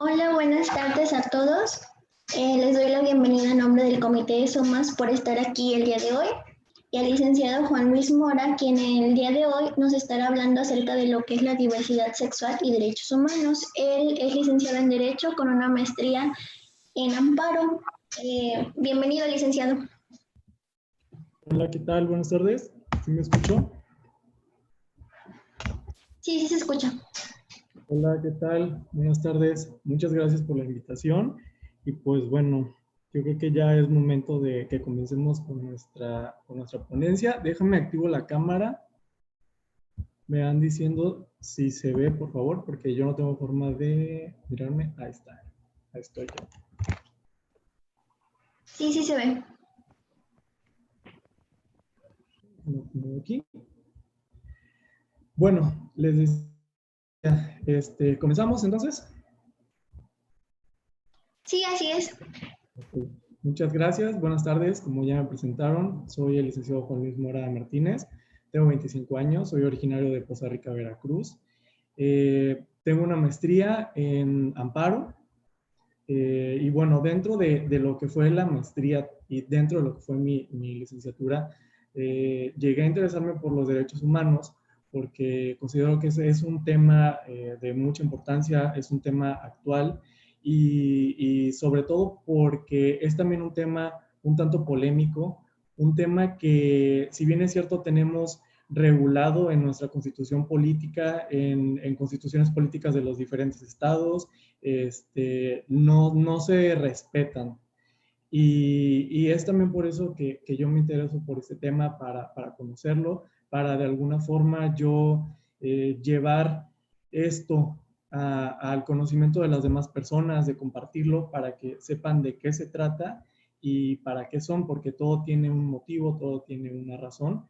Hola, buenas tardes a todos. Les doy la bienvenida en nombre del Comité de Sumas por estar aquí el día de hoy y al licenciado Juan Luis Mora, quien el día de hoy nos estará hablando acerca de lo que es la diversidad sexual y derechos humanos. Él es licenciado en Derecho con una maestría en Amparo. Bienvenido, licenciado. Hola, ¿qué tal? Buenas tardes. ¿Sí me escuchó? Sí, sí se escucha. Hola, ¿qué tal? Buenas tardes. Muchas gracias por la invitación. Y pues bueno, yo creo que ya es momento de que comencemos con nuestra ponencia. Déjame activo la cámara. Me van diciendo si se ve, por favor, porque yo no tengo forma de mirarme. Ahí está. Ahí estoy yo. Sí, sí se ve. Lo pongo aquí. Bueno, les decía, ¿comenzamos entonces? Sí, así es. Ok. Muchas gracias, buenas tardes. Como ya me presentaron, soy el licenciado Juan Luis Mora Martínez, tengo 25 años, soy originario de Poza Rica, Veracruz. Tengo una maestría en Amparo y bueno, dentro de lo que fue la maestría y dentro de lo que fue mi licenciatura, llegué a interesarme por los derechos humanos porque considero que ese es un tema de mucha importancia, es un tema actual y sobre todo porque es también un tema un tanto polémico, un tema que si bien es cierto tenemos regulado en nuestra constitución política, en constituciones políticas de los diferentes estados, no se respetan. Y es también por eso que yo me intereso por este tema, para conocerlo, para de alguna forma yo llevar esto al conocimiento de las demás personas, de compartirlo para que sepan de qué se trata y para qué son, porque todo tiene un motivo, todo tiene una razón.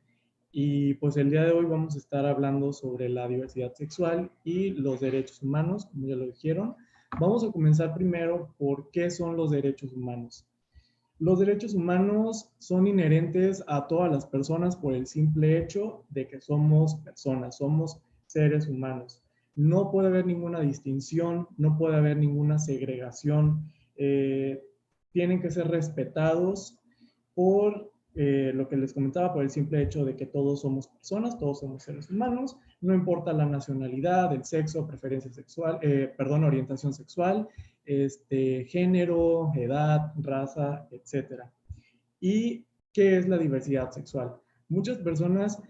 Y pues el día de hoy vamos a estar hablando sobre la diversidad sexual y los derechos humanos, como ya lo dijeron. Vamos a comenzar primero por qué son los derechos humanos. Los derechos humanos son inherentes a todas las personas por el simple hecho de que somos personas, somos seres humanos. No puede haber ninguna distinción, no puede haber ninguna segregación. Tienen que ser respetados por lo que les comentaba, por el simple hecho de que todos somos personas, todos somos seres humanos, no importa la nacionalidad, el sexo, preferencia sexual, orientación sexual, género, edad, raza, etcétera. ¿Y qué es la diversidad sexual? Muchas personas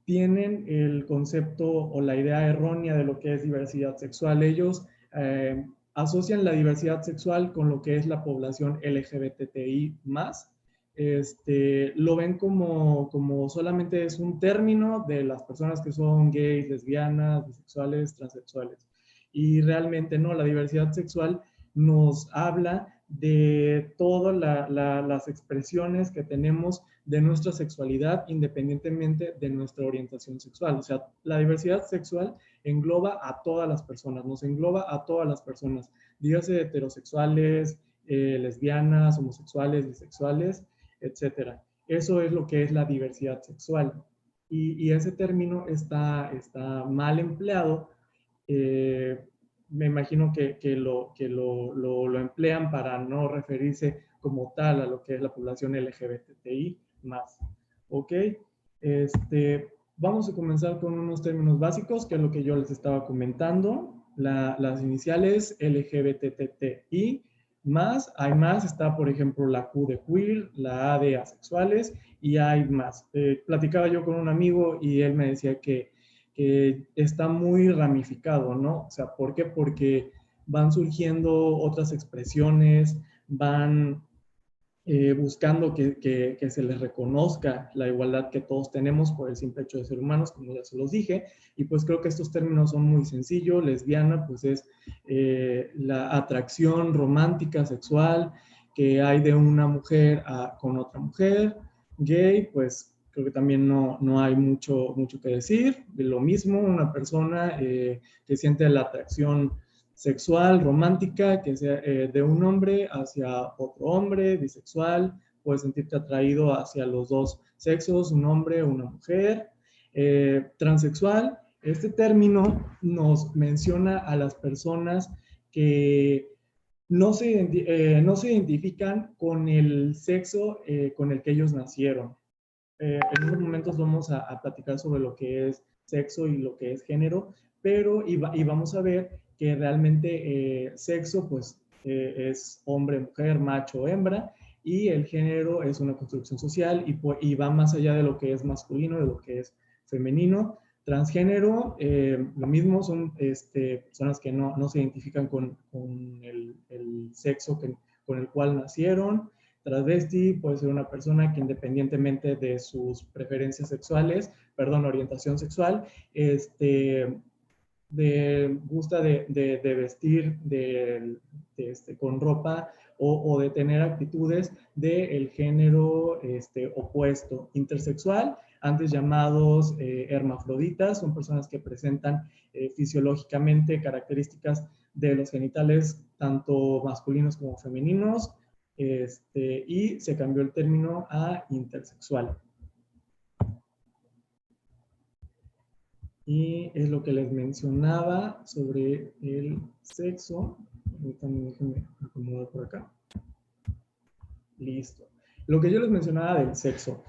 tienen el concepto o la idea errónea de lo que es diversidad sexual. Ellos asocian la diversidad sexual con lo que es la población LGBTI más. Lo ven como solamente es un término de las personas que son gays, lesbianas, bisexuales, transexuales. Y realmente no, la diversidad sexual nos habla de todas las expresiones que tenemos de nuestra sexualidad independientemente de nuestra orientación sexual. O sea, la diversidad sexual engloba a todas las personas, nos engloba a todas las personas, dígase heterosexuales, lesbianas, homosexuales, bisexuales, etcétera. Eso es lo que es la diversidad sexual. Y ese término está mal empleado. Me imagino que lo emplean para no referirse como tal a lo que es la población LGBTI más. ¿Ok? Vamos a comenzar con unos términos básicos, que es lo que yo les estaba comentando. Las iniciales LGBTI más, hay más, está por ejemplo la Q de queer, la A de asexuales y hay más. Platicaba yo con un amigo y él me decía que está muy ramificado, ¿no? O sea, ¿por qué? Porque van surgiendo otras expresiones, van buscando que se les reconozca la igualdad que todos tenemos por el simple hecho de ser humanos, como ya se los dije, y pues creo que estos términos son muy sencillos. Lesbiana, pues es la atracción romántica, sexual, que hay de una mujer con otra mujer. Gay, pues creo que también no hay mucho que decir. De lo mismo, una persona que siente la atracción sexual, romántica, que sea de un hombre hacia otro hombre, bisexual, puedes sentirte atraído hacia los dos sexos, un hombre o una mujer. Transexual, este término nos menciona a las personas que no se identifican con el sexo con el que ellos nacieron. En unos momentos vamos a platicar sobre lo que es sexo y lo que es género, pero y vamos a ver que realmente sexo pues es hombre, mujer, macho, hembra, y el género es una construcción social y va más allá de lo que es masculino, de lo que es femenino. Transgénero, lo mismo, son personas que no se identifican con el sexo con el cual nacieron. Travesti puede ser una persona que independientemente de sus preferencias sexuales, perdón, orientación sexual, gusta de vestir con ropa o de tener actitudes del género opuesto. Intersexual, antes llamados hermafroditas, son personas que presentan fisiológicamente características de los genitales tanto masculinos como femeninos, y se cambió el término a intersexual. Y es lo que les mencionaba sobre el sexo. También déjenme acomodar por acá. Listo. Lo que yo les mencionaba del sexo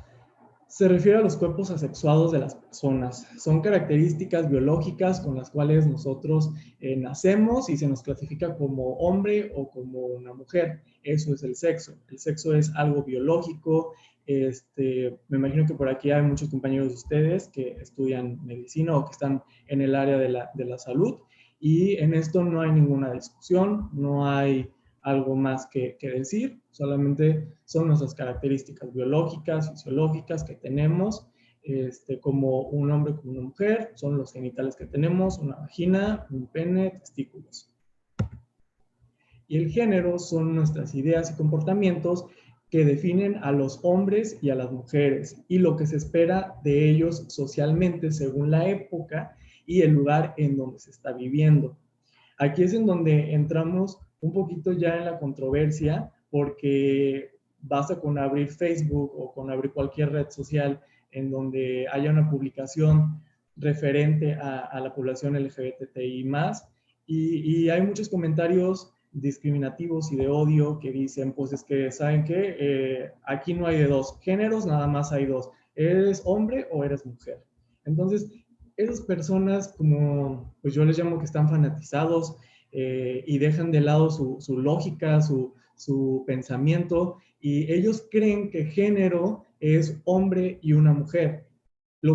se refiere a los cuerpos asexuados de las personas. Son características biológicas con las cuales nosotros nacemos y se nos clasifica como hombre o como una mujer. Eso es el sexo. El sexo es algo biológico. Me imagino que por aquí hay muchos compañeros de ustedes que estudian medicina o que están en el área de la salud, y en esto no hay ninguna discusión, no hay algo más que decir, solamente son nuestras características biológicas, fisiológicas que tenemos, como un hombre, como una mujer, son los genitales que tenemos, una vagina, un pene, testículos. Y el género son nuestras ideas y comportamientos que definen a los hombres y a las mujeres y lo que se espera de ellos socialmente según la época y el lugar en donde se está viviendo. Aquí es en donde entramos un poquito ya en la controversia, porque basta con abrir Facebook o con abrir cualquier red social en donde haya una publicación referente a la población LGBTI+, y hay muchos comentarios discriminativos y de odio que dicen, pues es que, ¿saben qué? Aquí no hay de dos géneros, nada más hay dos. ¿Eres hombre o eres mujer? Entonces, esas personas, como pues yo les llamo, que están fanatizados y dejan de lado su lógica, su pensamiento, y ellos creen que género es hombre y una mujer.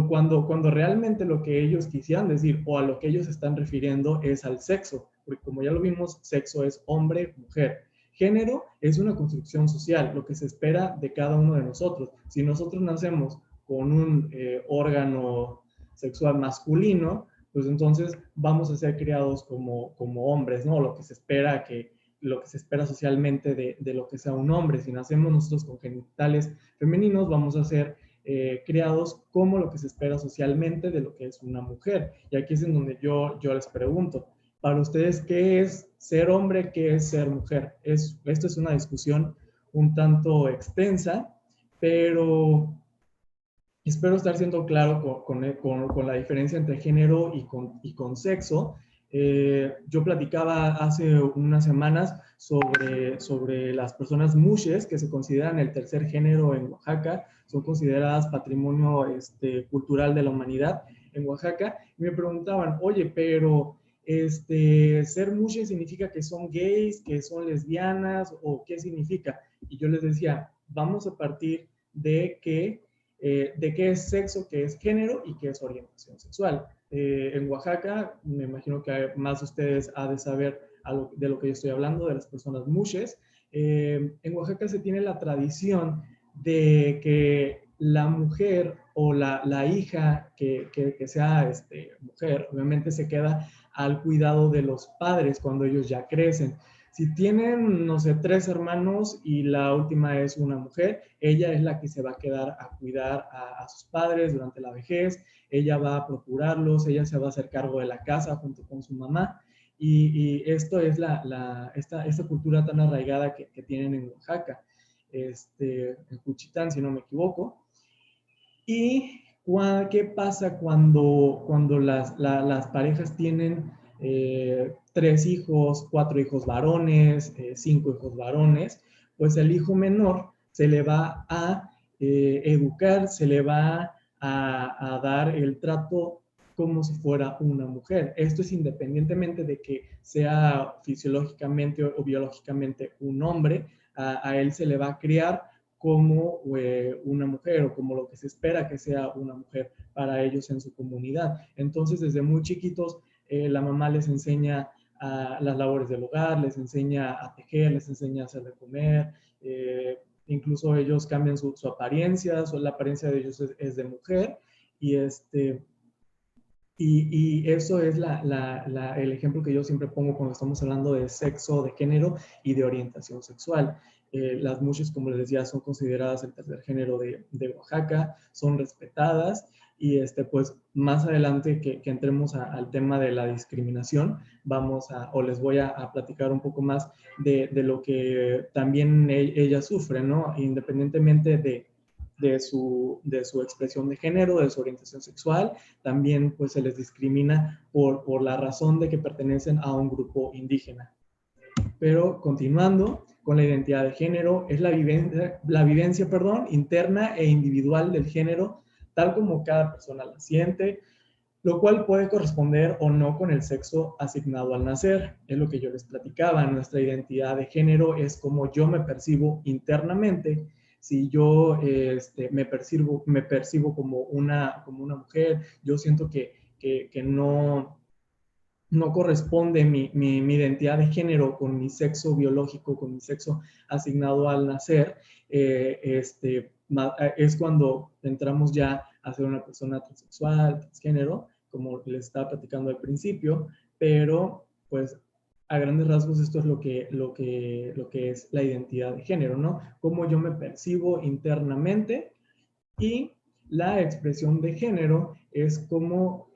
Cuando realmente lo que ellos quisieran decir o a lo que ellos están refiriendo es al sexo, porque como ya lo vimos, sexo es hombre, mujer. Género es una construcción social, lo que se espera de cada uno de nosotros. Si nosotros nacemos con un órgano sexual masculino, pues entonces vamos a ser criados como hombres, ¿no? Lo que se espera socialmente de lo que sea un hombre. Si nacemos nosotros con genitales femeninos, vamos a ser criados como lo que se espera socialmente de lo que es una mujer. Y aquí es en donde yo les pregunto, para ustedes, ¿qué es ser hombre? ¿Qué es ser mujer? Esto es una discusión un tanto extensa, pero espero estar siendo claro con la diferencia entre género y con sexo. Yo platicaba hace unas semanas sobre las personas mushes, que se consideran el tercer género en Oaxaca, son consideradas patrimonio cultural de la humanidad en Oaxaca, y me preguntaban, oye, pero ser mushe significa que son gays, que son lesbianas, o qué significa. Y yo les decía, vamos a partir de qué es sexo, qué es género y qué es orientación sexual. En Oaxaca, me imagino que más de ustedes ha de saber de lo que yo estoy hablando, de las personas mushes. En Oaxaca se tiene la tradición de que la mujer o la hija que sea mujer, obviamente se queda al cuidado de los padres cuando ellos ya crecen. Si tienen, no sé, 3 hermanos y la última es una mujer, ella es la que se va a quedar a cuidar a sus padres durante la vejez, ella va a procurarlos, ella se va a hacer cargo de la casa junto con su mamá. Y esto es esta cultura tan arraigada que tienen en Oaxaca, en Juchitán, si no me equivoco. ¿Y qué pasa cuando las parejas tienen 3 hijos, 4 hijos varones, 5 hijos varones, pues el hijo menor se le va a educar, se le va a dar el trato como si fuera una mujer. Esto es independientemente de que sea fisiológicamente o biológicamente un hombre, a él se le va a criar como una mujer o como lo que se espera que sea una mujer para ellos en su comunidad. Entonces, desde muy chiquitos, la mamá les enseña las labores del hogar, les enseña a tejer, les enseña a hacer de comer, incluso ellos cambian su apariencia, la apariencia de ellos es de mujer, y y eso es el ejemplo que yo siempre pongo cuando estamos hablando de sexo, de género y de orientación sexual. Las mujeres, como les decía, son consideradas el tercer género de Oaxaca, son respetadas, y pues más adelante que entremos al tema de la discriminación, o les voy a platicar un poco más de lo que también ellas sufren, ¿no? Independientemente de su expresión de género, de su orientación sexual, también pues se les discrimina por la razón de que pertenecen a un grupo indígena. Pero continuando con la identidad de género, es la vivencia interna e individual del género, tal como cada persona la siente, lo cual puede corresponder o no con el sexo asignado al nacer. Es lo que yo les platicaba, nuestra identidad de género es como yo me percibo internamente. Si yo me percibo como una mujer, yo siento que no corresponde mi identidad de género con mi sexo biológico, con mi sexo asignado al nacer, es cuando entramos ya a ser una persona transexual, transgénero, como les estaba platicando al principio, pero pues a grandes rasgos esto es lo que es la identidad de género, ¿no? Cómo yo me percibo internamente, y la expresión de género es cómo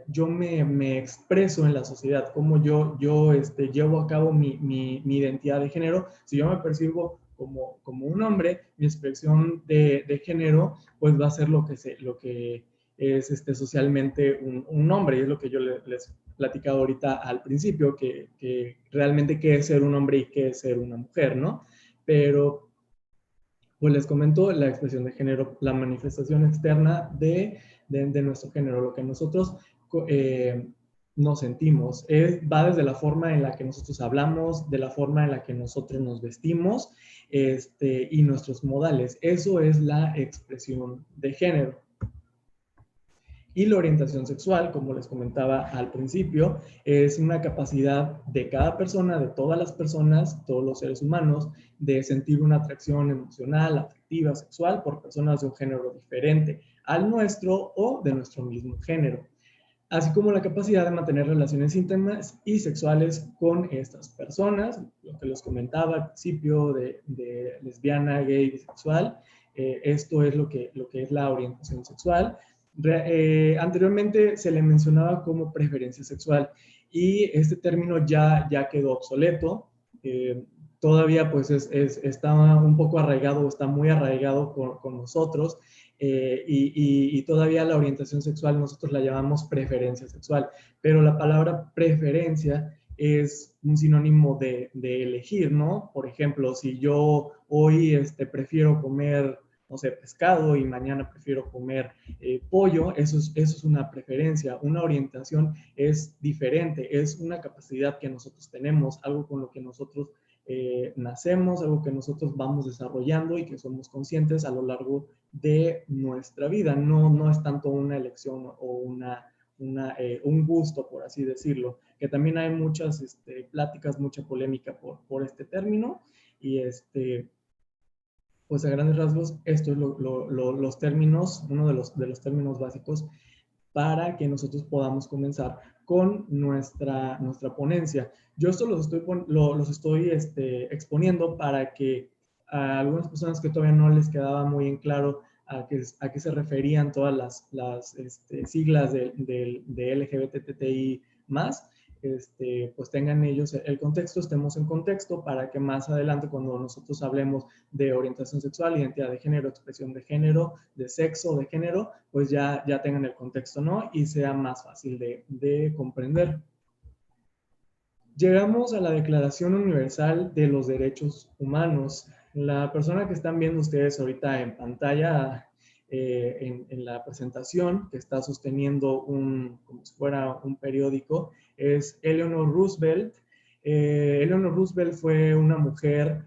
yo me expreso en la sociedad, cómo yo llevo a cabo mi identidad de género. Si yo me percibo como un hombre, mi expresión de género pues va a ser lo que es socialmente un hombre, y es lo que yo les he platicado ahorita al principio, que realmente qué es ser un hombre y qué es ser una mujer, ¿no? Pero pues les comento la expresión de género, la manifestación externa de nuestro género, lo que nosotros eh, nos sentimos. Va desde la forma en la que nosotros hablamos, de la forma en la que nosotros nos vestimos, y nuestros modales. Eso es la expresión de género. Y la orientación sexual, como les comentaba al principio, es una capacidad de cada persona, de todas las personas, todos los seres humanos, de sentir una atracción emocional, afectiva, sexual por personas de un género diferente al nuestro o de nuestro mismo género, así como la capacidad de mantener relaciones íntimas y sexuales con estas personas, lo que les comentaba al principio de lesbiana, gay, bisexual. Esto es lo que es la orientación sexual. Anteriormente se le mencionaba como preferencia sexual, y este término ya quedó obsoleto. Todavía pues está un poco arraigado, está muy arraigado con nosotros, y todavía la orientación sexual nosotros la llamamos preferencia sexual, pero la palabra preferencia es un sinónimo de elegir, ¿no? Por ejemplo, si yo hoy prefiero comer, no sé, pescado, y mañana prefiero comer pollo, eso es una preferencia. Una orientación es diferente, es una capacidad que nosotros tenemos, algo con lo que nosotros nacemos, algo que nosotros vamos desarrollando y que somos conscientes a lo largo de nuestra vida. No es tanto una elección o un gusto, por así decirlo, que también hay muchas pláticas, mucha polémica por este término, y pues a grandes rasgos esto es los términos, uno de los términos básicos para que nosotros podamos comenzar con nuestra ponencia. Yo esto los estoy exponiendo para que a algunas personas que todavía no les quedaba muy en claro a qué se referían todas las siglas de LGBTTI más, pues tengan ellos el contexto, estemos en contexto, para que más adelante, cuando nosotros hablemos de orientación sexual, identidad de género, expresión de género, de sexo, de género, pues ya tengan el contexto, ¿no? Y sea más fácil de comprender. Llegamos a la Declaración Universal de los Derechos Humanos. La persona que están viendo ustedes ahorita en pantalla, en la presentación, que está sosteniendo como si fuera un periódico, es Eleanor Roosevelt. Eleanor Roosevelt fue una mujer,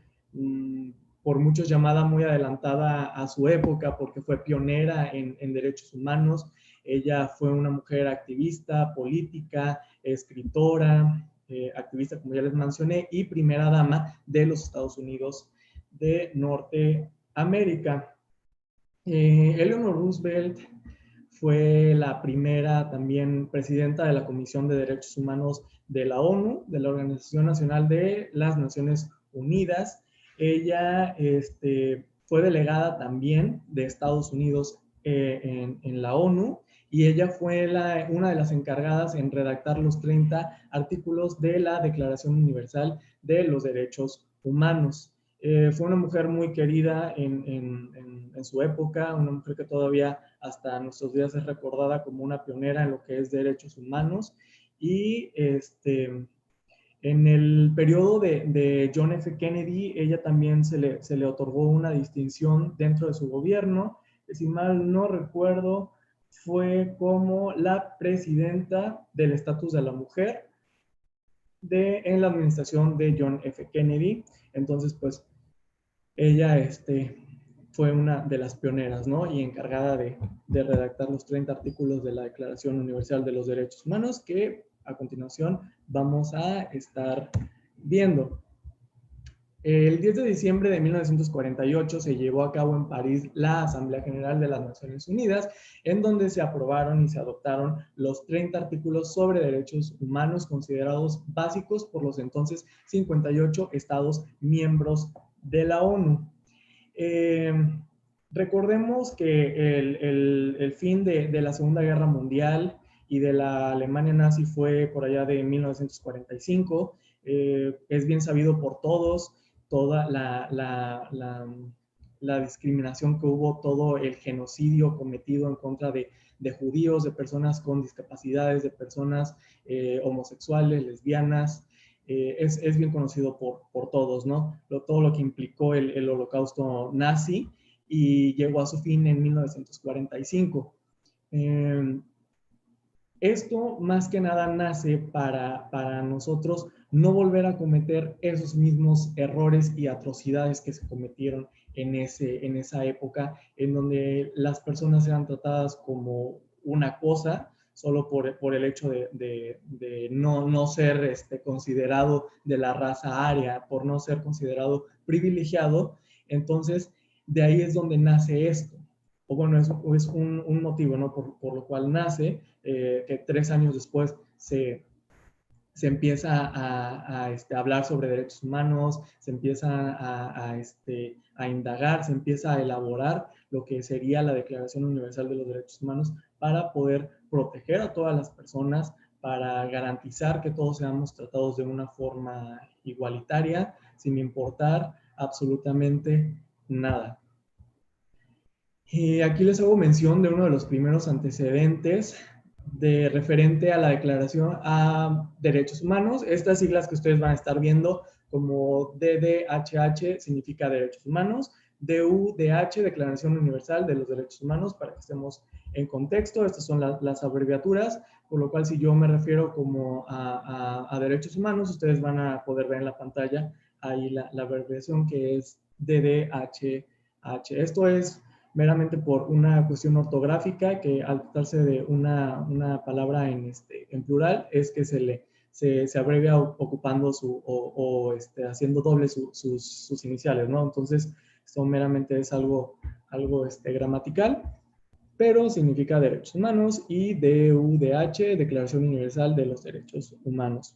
por muchos llamada muy adelantada a su época, porque fue pionera en derechos humanos. Ella fue una mujer activista, política, escritora, activista, como ya les mencioné, y primera dama de los Estados Unidos de Norteamérica. Eleanor Roosevelt fue la primera también presidenta de la Comisión de Derechos Humanos de la ONU, de la Organización Nacional de las Naciones Unidas. Ella fue delegada también de Estados Unidos en la ONU, y ella fue una de las encargadas en redactar los 30 artículos de la Declaración Universal de los Derechos Humanos. Fue una mujer muy querida en su época, una mujer que todavía hasta nuestros días es recordada como una pionera en lo que es derechos humanos. Y en el periodo de John F. Kennedy, ella también se le otorgó una distinción dentro de su gobierno, que si mal no recuerdo, fue como la presidenta del estatus de la mujer en la administración de John F. Kennedy. Entonces, pues, ella fue una de las pioneras, ¿no? Y encargada de redactar los 30 artículos de la Declaración Universal de los Derechos Humanos, que a continuación vamos a estar viendo. El 10 de diciembre de 1948 se llevó a cabo en París la Asamblea General de las Naciones Unidas, en donde se aprobaron y se adoptaron los 30 artículos sobre derechos humanos considerados básicos por los entonces 58 estados miembros de la ONU. Recordemos que el fin de la Segunda Guerra Mundial y de la Alemania nazi fue por allá de 1945. Es bien sabido por todos toda la discriminación que hubo, todo el genocidio cometido en contra de judíos, de personas con discapacidades, de personas homosexuales, lesbianas. Es bien conocido por todos, ¿no? Todo lo que implicó el holocausto nazi, y llegó a su fin en 1945. Esto más que nada nace para nosotros no volver a cometer esos mismos errores y atrocidades que se cometieron en esa época, en donde las personas eran tratadas como una cosa, solo por el hecho de no ser considerado de la raza aria, por no ser considerado privilegiado. Entonces, de ahí es donde nace esto. O bueno, es un motivo, ¿no? Por lo cual nace, que 3 años después se empieza a hablar sobre derechos humanos, se empieza a indagar, se empieza a elaborar lo que sería la Declaración Universal de los Derechos Humanos, para poder proteger a todas las personas, para garantizar que todos seamos tratados de una forma igualitaria, sin importar absolutamente nada. Y aquí les hago mención de uno de los primeros antecedentes referente a la Declaración a Derechos Humanos. Estas siglas que ustedes van a estar viendo como DDHH significa Derechos Humanos, DUDH, Declaración Universal de los Derechos Humanos, para que estemos en contexto. Estas son las abreviaturas, por lo cual si yo me refiero como a derechos humanos, ustedes van a poder ver en la pantalla ahí la abreviación, que es DDHH. Esto es meramente por una cuestión ortográfica, que al tratarse de una palabra en plural, es que se abrevia ocupando haciendo doble sus iniciales, ¿no? Entonces, esto meramente es algo gramatical, pero significa derechos humanos, y DUDH, Declaración Universal de los Derechos Humanos.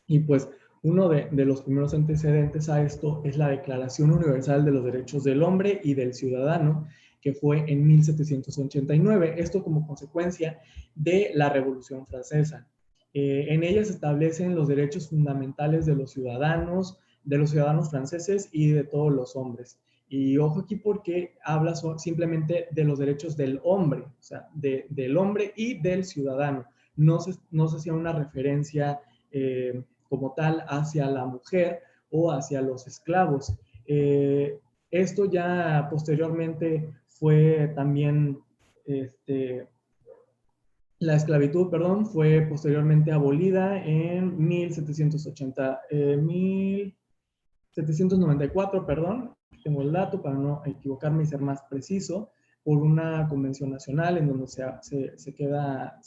Y pues uno de los primeros antecedentes a esto es la Declaración Universal de los Derechos del Hombre y del Ciudadano, que fue en 1789. Esto como consecuencia de la Revolución Francesa. En ella se establecen los derechos fundamentales de los ciudadanos franceses y de todos los hombres. Y ojo aquí, porque habla simplemente de los derechos del hombre, o sea, del hombre y del ciudadano. No se hacía una referencia como tal hacia la mujer o hacia los esclavos. Esto ya posteriormente fue también, la esclavitud, perdón, fue posteriormente abolida en 1794, perdón, tengo el dato para no equivocarme y ser más preciso, por una convención nacional en donde se queda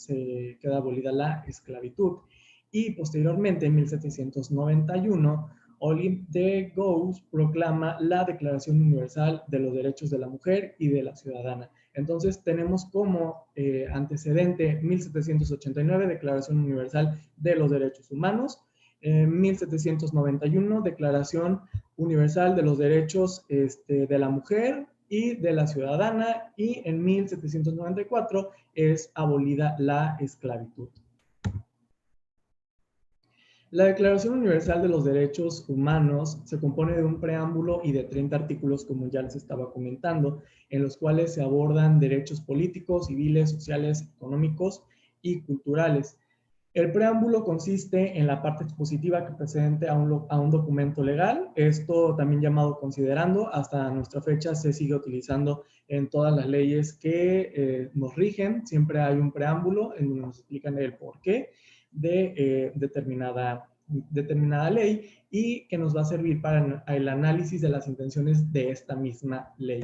abolida la esclavitud. Y posteriormente, en 1791, Olympe de Gouges proclama la Declaración Universal de los Derechos de la Mujer y de la Ciudadana. Entonces tenemos como antecedente 1789, Declaración Universal de los Derechos Humanos, 1791, Declaración Universal de los Derechos de la Mujer y de la Ciudadana, y en 1794 es abolida la esclavitud. La Declaración Universal de los Derechos Humanos se compone de un preámbulo y de 30 artículos, como ya les estaba comentando, en los cuales se abordan derechos políticos, civiles, sociales, económicos y culturales. El preámbulo consiste en la parte expositiva que precede a un documento legal. Esto también llamado considerando, hasta nuestra fecha se sigue utilizando en todas las leyes que nos rigen. Siempre hay un preámbulo en donde nos explican el porqué de determinada ley y que nos va a servir para el análisis de las intenciones de esta misma ley.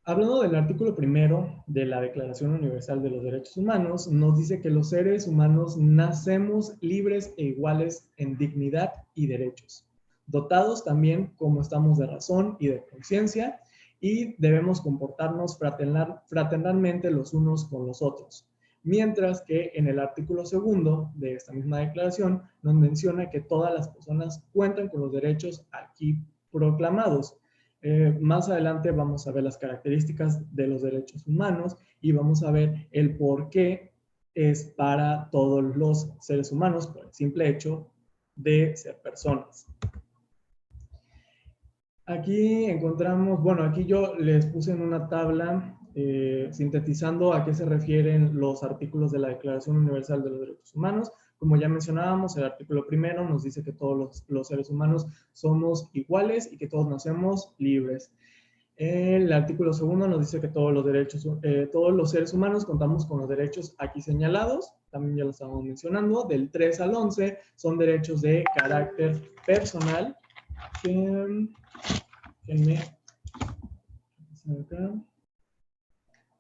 Hablando del artículo primero de la Declaración Universal de los Derechos Humanos, nos dice que los seres humanos nacemos libres e iguales en dignidad y derechos, dotados también como estamos de razón y de conciencia, y debemos comportarnos fraternalmente los unos con los otros. Mientras que en el artículo segundo de esta misma declaración nos menciona que todas las personas cuentan con los derechos aquí proclamados. Más adelante vamos a ver las características de los derechos humanos y vamos a ver el por qué es para todos los seres humanos por el simple hecho de ser personas. Aquí encontramos, bueno, aquí yo les puse en una tabla sintetizando a qué se refieren los artículos de la Declaración Universal de los Derechos Humanos. Como ya mencionábamos, el artículo primero nos dice que todos los seres humanos somos iguales y que todos nacemos libres. El artículo segundo nos dice que todos los seres humanos contamos con los derechos aquí señalados, también ya lo estábamos mencionando, del 3 al 11 son derechos de carácter personal.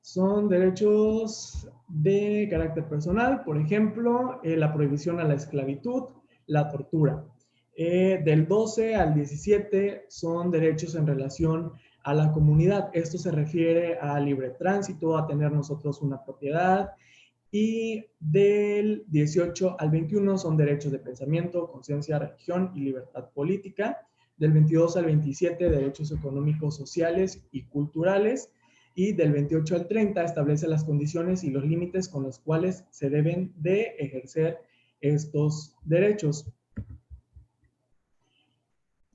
Son derechos de carácter personal, por ejemplo, la prohibición a la esclavitud, la tortura. Del 12 al 17 son derechos en relación a la comunidad. Esto se refiere a libre tránsito, a tener nosotros una propiedad. Y del 18 al 21 son derechos de pensamiento, conciencia, religión y libertad política. Del 22 al 27, derechos económicos, sociales y culturales. Y del 28 al 30 establece las condiciones y los límites con los cuales se deben de ejercer estos derechos.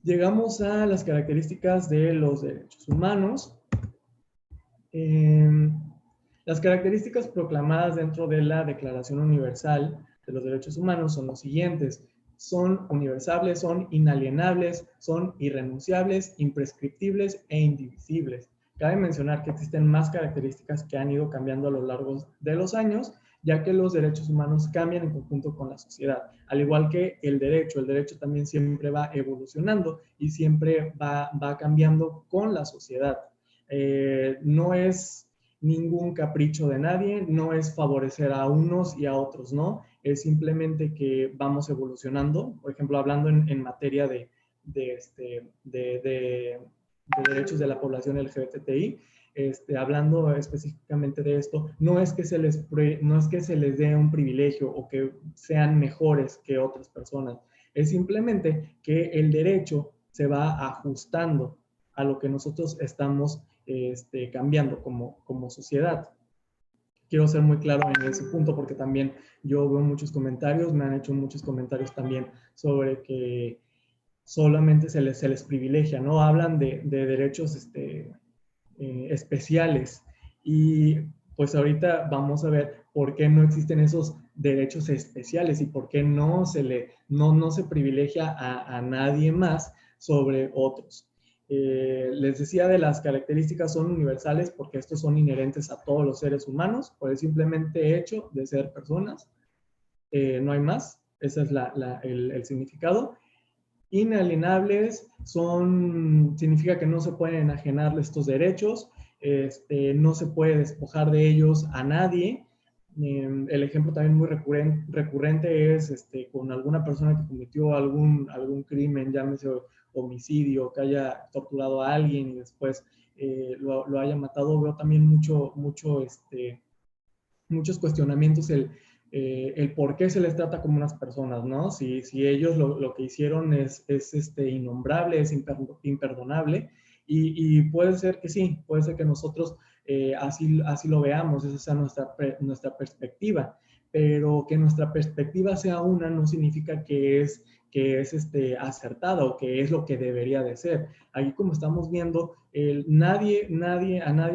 Llegamos a las características de los derechos humanos. Las características proclamadas dentro de la Declaración Universal de los Derechos Humanos son los siguientes. Son universales, son inalienables, son irrenunciables, imprescriptibles e indivisibles. Cabe mencionar que existen más características que han ido cambiando a lo largo de los años, ya que los derechos humanos cambian en conjunto con la sociedad. Al igual que el derecho también siempre va evolucionando y siempre va cambiando con la sociedad. No es ningún capricho de nadie, no es favorecer a unos y a otros, ¿no? Es simplemente que vamos evolucionando. Por ejemplo, hablando en materia de derechos de la población LGBTI, hablando específicamente de esto, no es que se les dé un privilegio o que sean mejores que otras personas, es simplemente que el derecho se va ajustando a lo que nosotros estamos cambiando como sociedad. Quiero ser muy claro en ese punto porque también yo veo muchos comentarios, me han hecho muchos comentarios también sobre que solamente se les privilegia, ¿no? Hablan de derechos especiales y pues ahorita vamos a ver por qué no existen esos derechos especiales y por qué no se privilegia a nadie más sobre otros. Les decía de las características son universales porque estos son inherentes a todos los seres humanos por el simplemente hecho de ser personas. No hay más, ese es el significado. Inalienables significa que no se pueden enajenar estos derechos, no se puede despojar de ellos a nadie. El ejemplo también muy recurrente es con alguna persona que cometió algún crimen, llámese homicidio, que haya torturado a alguien y después lo haya matado. Veo también muchos cuestionamientos el por qué se les trata como unas personas, ¿no? Si ellos lo que hicieron es innombrable, es imperdonable, y puede ser que sí, puede ser que nosotros así lo veamos, esa sea nuestra perspectiva, pero que nuestra perspectiva sea una no significa que es acertada o que es lo que debería de ser. Aquí, como estamos viendo, a nadie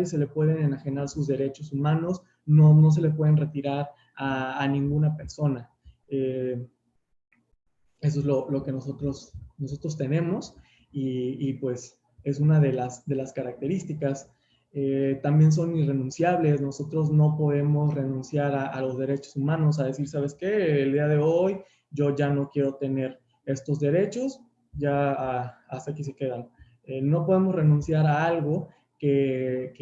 se le pueden enajenar sus derechos humanos, no se le pueden retirar a ninguna persona. Eso es lo que nosotros tenemos y pues es una de las características. También son irrenunciables. Nosotros no podemos renunciar a los derechos humanos, a decir, ¿sabes qué? El día de hoy yo ya no quiero tener estos derechos, ya hasta aquí se quedan. No podemos renunciar a algo que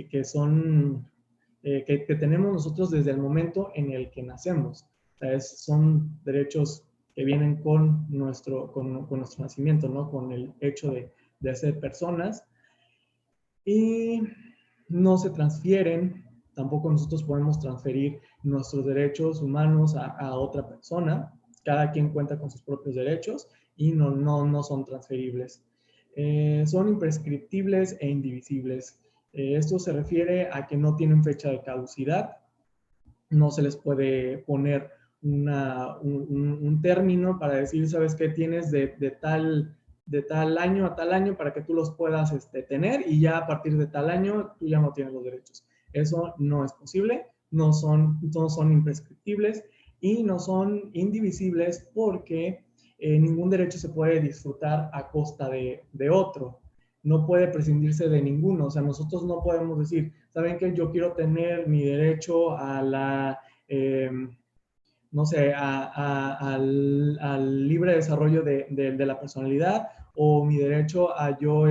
tenemos nosotros desde el momento en el que nacemos. O sea, son derechos que vienen con nuestro nacimiento, ¿no? Con el hecho de ser personas. Y no se transfieren, tampoco nosotros podemos transferir nuestros derechos humanos a otra persona. Cada quien cuenta con sus propios derechos y no son transferibles. Son imprescriptibles e indivisibles. Esto se refiere a que no tienen fecha de caducidad, no se les puede poner un término para decir, ¿sabes qué? Tienes de tal año a tal año para que tú los puedas tener y ya a partir de tal año tú ya no tienes los derechos. Eso no es posible, no son imprescriptibles y no son indivisibles porque ningún derecho se puede disfrutar a costa de otro. No puede prescindirse de ninguno. O sea, nosotros no podemos decir, ¿saben qué? Yo quiero tener mi derecho a no sé, al libre desarrollo de la personalidad o mi derecho a yo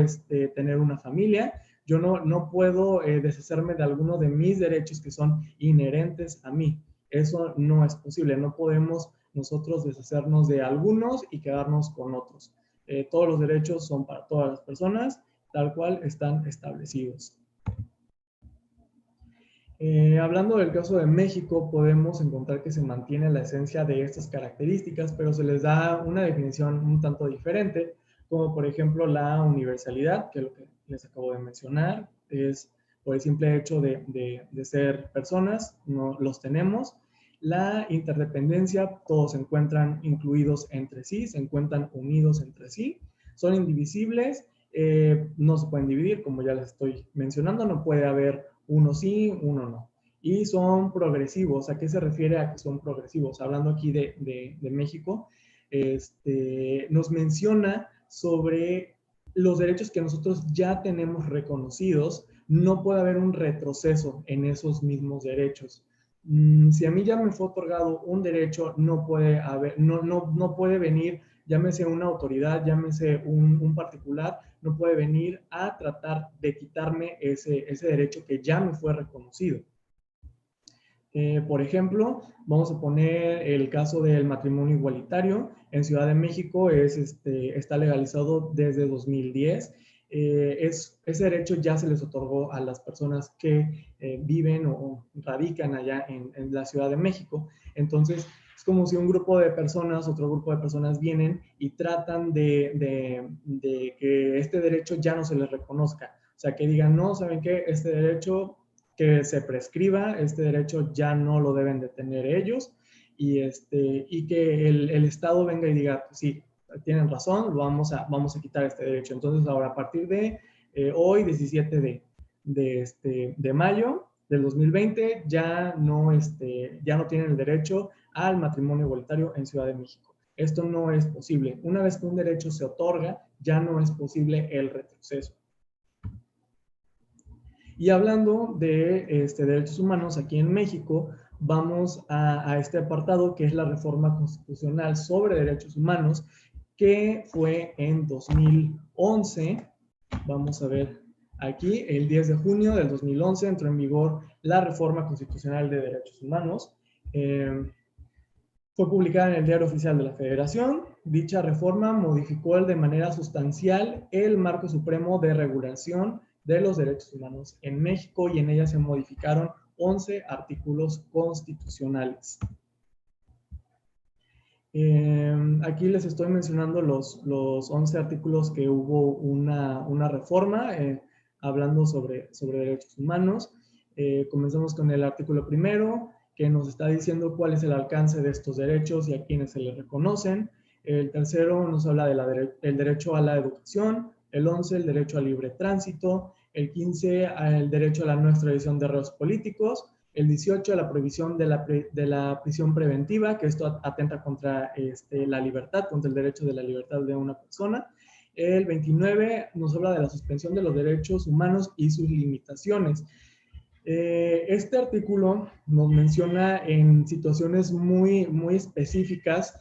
tener una familia. Yo no puedo deshacerme de alguno de mis derechos que son inherentes a mí. Eso no es posible. No podemos nosotros deshacernos de algunos y quedarnos con otros. Todos los derechos son para todas las personas, tal cual están establecidos. Hablando del caso de México, podemos encontrar que se mantiene la esencia de estas características, pero se les da una definición un tanto diferente, como por ejemplo la universalidad, que es lo que les acabo de mencionar, es por el simple hecho de ser personas, no los tenemos. La interdependencia, todos se encuentran incluidos entre sí, se encuentran unidos entre sí, son indivisibles, no se pueden dividir, como ya les estoy mencionando, no puede haber uno sí, uno no. Y son progresivos. ¿A qué se refiere a que son progresivos? Hablando aquí de México, nos menciona sobre los derechos que nosotros ya tenemos reconocidos. No puede haber un retroceso en esos mismos derechos. Si a mí ya me fue otorgado un derecho, no puede venir, llámese una autoridad, llámese un particular, no puede venir a tratar de quitarme ese derecho que ya me fue reconocido. Por ejemplo, vamos a poner el caso del matrimonio igualitario. En Ciudad de México está legalizado desde 2010. Ese derecho ya se les otorgó a las personas que viven o radican allá en la Ciudad de México. Entonces, es como si un grupo de personas, otro grupo de personas vienen y tratan de que este derecho ya no se les reconozca. O sea, que digan, no, ¿saben qué? Este derecho que se prescriba, este derecho ya no lo deben de tener ellos y que el Estado venga y diga, sí, tienen razón, vamos a quitar este derecho. Entonces, ahora a partir de hoy, 17 de mayo, del 2020 ya no tienen el derecho al matrimonio igualitario en Ciudad de México. Esto no es posible. Una vez que un derecho se otorga, ya no es posible el retroceso. Y hablando de derechos humanos, aquí en México vamos a este apartado que es la reforma constitucional sobre derechos humanos, que fue en 2011. Vamos a ver aquí, el 10 de junio del 2011 entró en vigor la reforma constitucional de derechos humanos. Fue publicada en el Diario Oficial de la Federación. Dicha reforma modificó de manera sustancial el marco supremo de regulación de los derechos humanos en México y en ella se modificaron 11 artículos constitucionales. Aquí les estoy mencionando los 11 artículos que hubo una reforma hablando sobre derechos humanos. Comenzamos con el artículo primero, que nos está diciendo cuál es el alcance de estos derechos y a quienes se les reconocen. El tercero nos habla del derecho a la educación. El 11, el derecho al libre tránsito. El 15, el derecho a la no extradición de reos políticos. El 18, la prohibición de la prisión preventiva, que esto atenta contra la libertad, contra el derecho de la libertad de una persona. El 29 nos habla de la suspensión de los derechos humanos y sus limitaciones. Este artículo nos menciona en situaciones muy, muy específicas,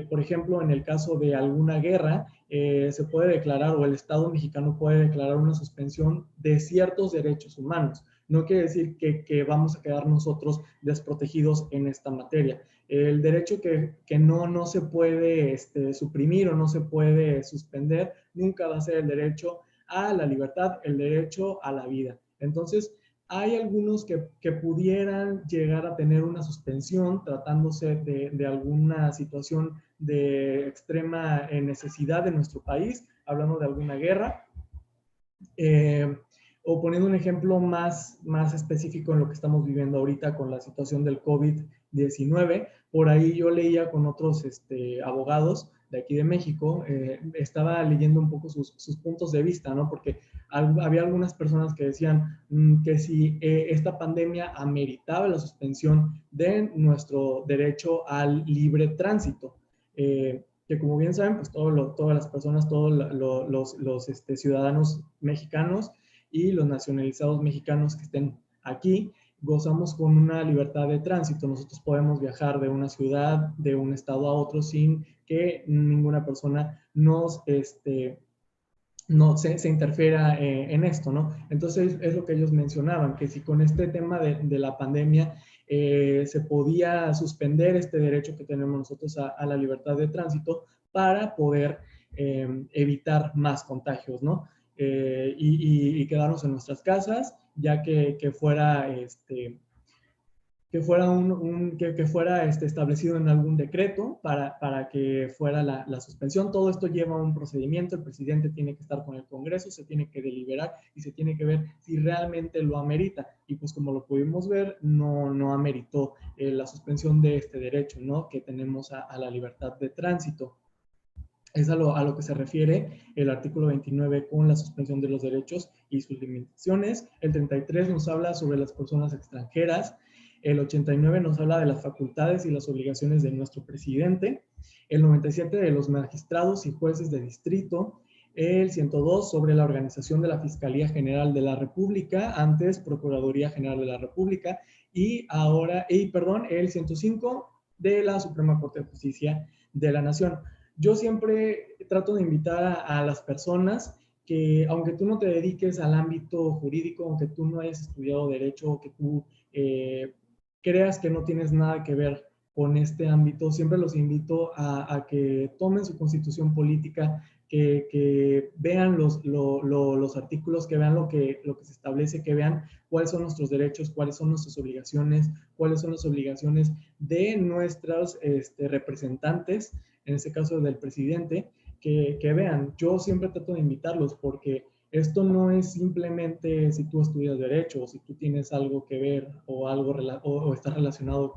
por ejemplo, en el caso de alguna guerra, se puede declarar, o el Estado mexicano puede declarar una suspensión de ciertos derechos humanos. No quiere decir que vamos a quedar nosotros desprotegidos en esta materia. El derecho que no se puede suprimir o no se puede suspender nunca va a ser el derecho a la libertad, el derecho a la vida. Entonces, hay algunos que pudieran llegar a tener una suspensión tratándose de alguna situación de extrema necesidad en nuestro país, hablando de alguna guerra. O poniendo un ejemplo más específico en lo que estamos viviendo ahorita con la situación del COVID-19, por ahí yo leía con otros abogados de aquí de México, estaba leyendo un poco sus puntos de vista, ¿no? Porque había algunas personas que decían que si esta pandemia ameritaba la suspensión de nuestro derecho al libre tránsito, que como bien saben, pues todas las personas, todos los ciudadanos mexicanos y los nacionalizados mexicanos que estén aquí, gozamos con una libertad de tránsito. Nosotros podemos viajar de una ciudad, de un estado a otro sin que ninguna persona no se interfiera en esto, ¿no? Entonces es lo que ellos mencionaban, que si con este tema de la pandemia se podía suspender este derecho que tenemos nosotros a la libertad de tránsito para poder evitar más contagios, ¿no? Y quedarnos en nuestras casas, ya que fuera establecido en algún decreto para que fuera la suspensión. Todo esto lleva un procedimiento, el presidente tiene que estar con el Congreso, se tiene que deliberar y se tiene que ver si realmente lo amerita. Y pues como lo pudimos ver, no ameritó la suspensión de este derecho, ¿no? Que tenemos a la libertad de tránsito. Es a lo que se refiere el artículo 29 con la suspensión de los derechos y sus limitaciones. El 33 nos habla sobre las personas extranjeras. El 89 nos habla de las facultades y las obligaciones de nuestro presidente. El 97 de los magistrados y jueces de distrito. El 102 sobre la organización de la Fiscalía General de la República, antes Procuraduría General de la República, y el 105 de la Suprema Corte de Justicia de la Nación. Yo siempre trato de invitar a las personas que, aunque tú no te dediques al ámbito jurídico, aunque tú no hayas estudiado derecho, que tú creas que no tienes nada que ver con este ámbito, siempre los invito a que tomen su constitución política, que vean los artículos, que vean lo que se establece, que vean cuáles son nuestros derechos, cuáles son nuestras obligaciones, cuáles son las obligaciones de nuestros representantes, en este caso del presidente, que vean. Yo siempre trato de invitarlos porque esto no es simplemente si tú estudias derecho o si tú tienes algo que ver o estás relacionado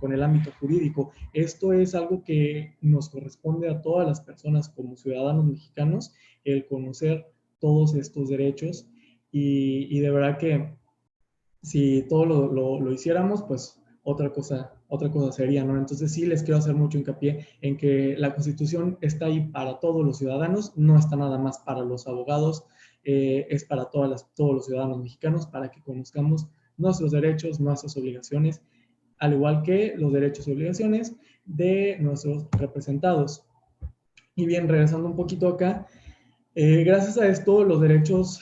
con el ámbito jurídico. Esto es algo que nos corresponde a todas las personas como ciudadanos mexicanos, el conocer todos estos derechos y de verdad que si todo lo hiciéramos, pues otra cosa sería, ¿no? Entonces sí les quiero hacer mucho hincapié en que la Constitución está ahí para todos los ciudadanos, no está nada más para los abogados, es para todos los ciudadanos mexicanos, para que conozcamos nuestros derechos, nuestras obligaciones, al igual que los derechos y obligaciones de nuestros representados. Y bien, regresando un poquito acá, gracias a esto, los derechos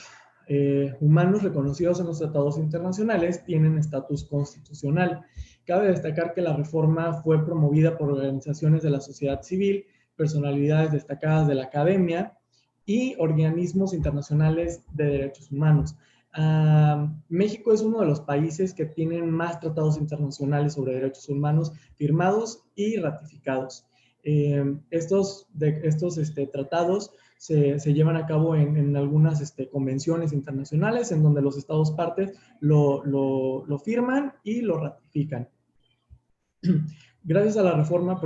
humanos reconocidos en los tratados internacionales tienen estatus constitucional. Cabe destacar que la reforma fue promovida por organizaciones de la sociedad civil, personalidades destacadas de la academia y organismos internacionales de derechos humanos. México es uno de los países que tienen más tratados internacionales sobre derechos humanos firmados y ratificados. Estos tratados se llevan a cabo en algunas convenciones internacionales en donde los estados partes lo firman y lo ratifican. Gracias a la reforma,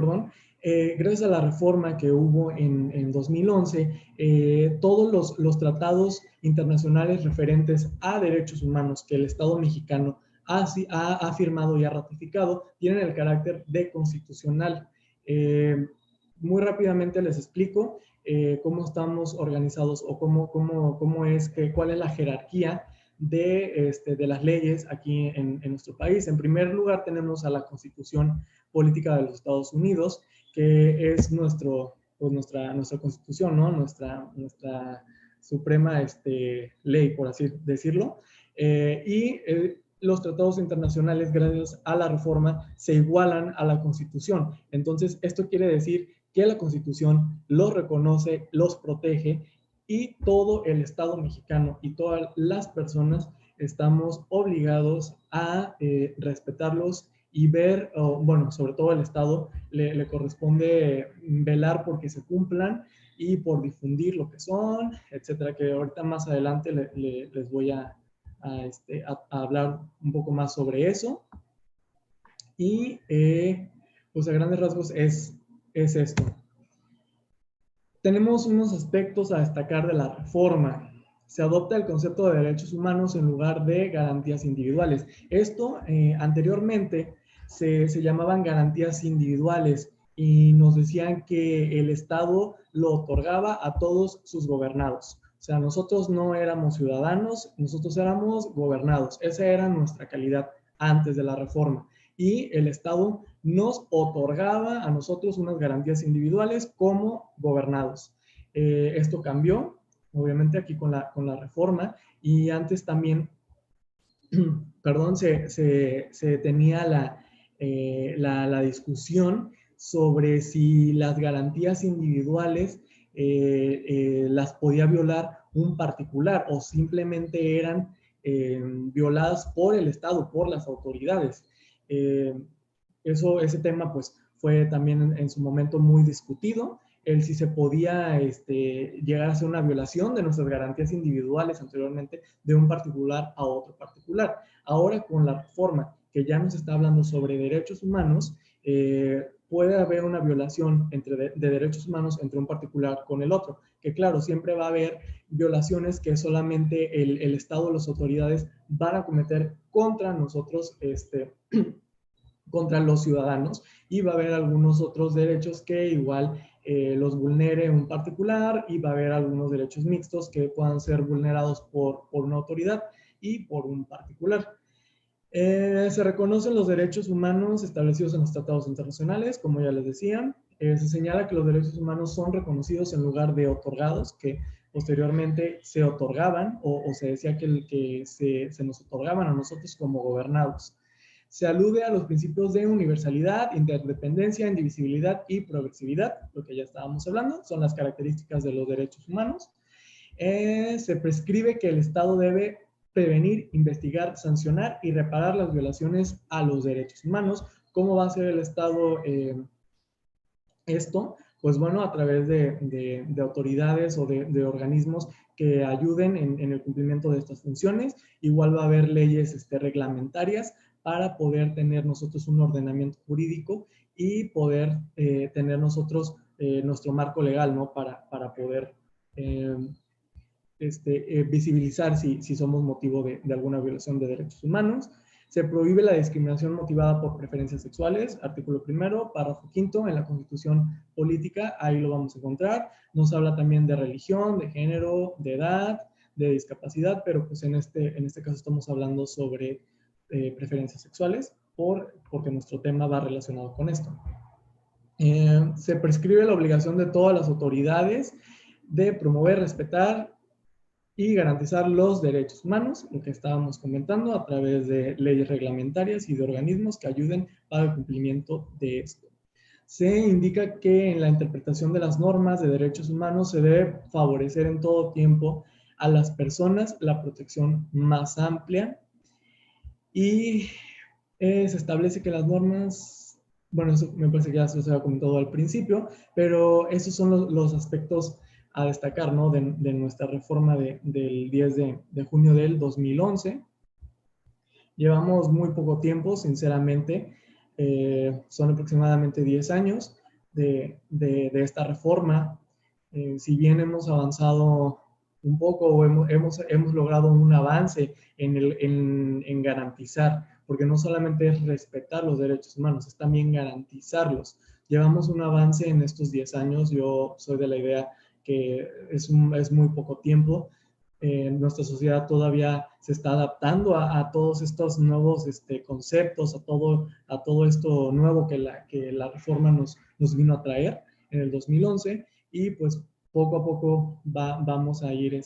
gracias a la reforma que hubo en 2011, todos los tratados internacionales referentes a derechos humanos que el Estado mexicano ha firmado y ha ratificado tienen el carácter de constitucional. Muy rápidamente les explico cómo estamos organizados o cuál es la jerarquía de las leyes aquí en nuestro país. En primer lugar tenemos a la Constitución Política de los Estados Unidos, que es nuestra Constitución, ¿no? Nuestra suprema ley, por así decirlo. Los tratados internacionales, gracias a la reforma, se igualan a la Constitución. Entonces, esto quiere decir que la Constitución los reconoce, los protege y todo el Estado mexicano y todas las personas estamos obligados a respetarlos y ver, bueno, sobre todo el Estado le corresponde velar porque se cumplan y por difundir lo que son, etcétera, que ahorita más adelante les voy a hablar un poco más sobre eso. Y pues a grandes rasgos es esto. Tenemos unos aspectos a destacar de la reforma. Se adopta el concepto de derechos humanos en lugar de garantías individuales. Esto anteriormente se llamaban garantías individuales y nos decían que el Estado lo otorgaba a todos sus gobernados. O sea, nosotros no éramos ciudadanos, nosotros éramos gobernados. Esa era nuestra calidad antes de la reforma. Y el Estado nos otorgaba a nosotros unas garantías individuales como gobernados. Esto cambió, obviamente, aquí con la reforma, y antes también, perdón, se tenía la discusión sobre si las garantías individuales las podía violar un particular o simplemente eran violadas por el Estado, por las autoridades. Ese tema pues fue también en su momento muy discutido, el si se podía llegar a ser una violación de nuestras garantías individuales anteriormente de un particular a otro particular. Ahora con la reforma que ya nos está hablando sobre derechos humanos, puede haber una violación de derechos humanos entre un particular con el otro, que claro, siempre va a haber violaciones que solamente el Estado, las autoridades van a cometer contra nosotros, contra los ciudadanos, y va a haber algunos otros derechos que igual los vulnere un particular, y va a haber algunos derechos mixtos que puedan ser vulnerados por una autoridad y por un particular. Se reconocen los derechos humanos establecidos en los tratados internacionales, como ya les decía. Se señala que los derechos humanos son reconocidos en lugar de otorgados, que posteriormente se otorgaban o se decía que se nos otorgaban a nosotros como gobernados. Se alude a los principios de universalidad, interdependencia, indivisibilidad y progresividad, lo que ya estábamos hablando, son las características de los derechos humanos. Se prescribe que el Estado debe prevenir, investigar, sancionar y reparar las violaciones a los derechos humanos. ¿Cómo va a hacer el Estado esto? Pues bueno, a través de autoridades o de organismos que ayuden en el cumplimiento de estas funciones. Igual va a haber leyes reglamentarias para poder tener nosotros un ordenamiento jurídico y poder tener nosotros nuestro marco legal, ¿no? Para poder visibilizar si somos motivo de alguna violación de derechos humanos. Se prohíbe la discriminación motivada por preferencias sexuales, artículo 1, párrafo 5 en la Constitución Política, ahí lo vamos a encontrar. Nos habla también de religión, de género, de edad, de discapacidad, pero pues en este caso estamos hablando sobre preferencias sexuales, porque nuestro tema va relacionado con esto. Se prescribe la obligación de todas las autoridades de promover, respetar y garantizar los derechos humanos, lo que estábamos comentando, a través de leyes reglamentarias y de organismos que ayuden para el cumplimiento de esto. Se indica que en la interpretación de las normas de derechos humanos se debe favorecer en todo tiempo a las personas la protección más amplia y se establece que las normas, bueno, eso me parece que ya se los había comentado al principio, pero esos son los aspectos a destacar, ¿no? de nuestra reforma del 10 de junio del 2011. Llevamos muy poco tiempo, sinceramente, son aproximadamente 10 años de esta reforma. Si bien hemos avanzado un poco o hemos logrado un avance en garantizar, porque no solamente es respetar los derechos humanos, es también garantizarlos. Llevamos un avance en estos 10 años, yo soy de la idea que es muy poco tiempo. Nuestra sociedad todavía se está adaptando a todos estos nuevos conceptos, a todo esto nuevo que la reforma nos vino a traer en el 2011, y pues poco a poco vamos a ir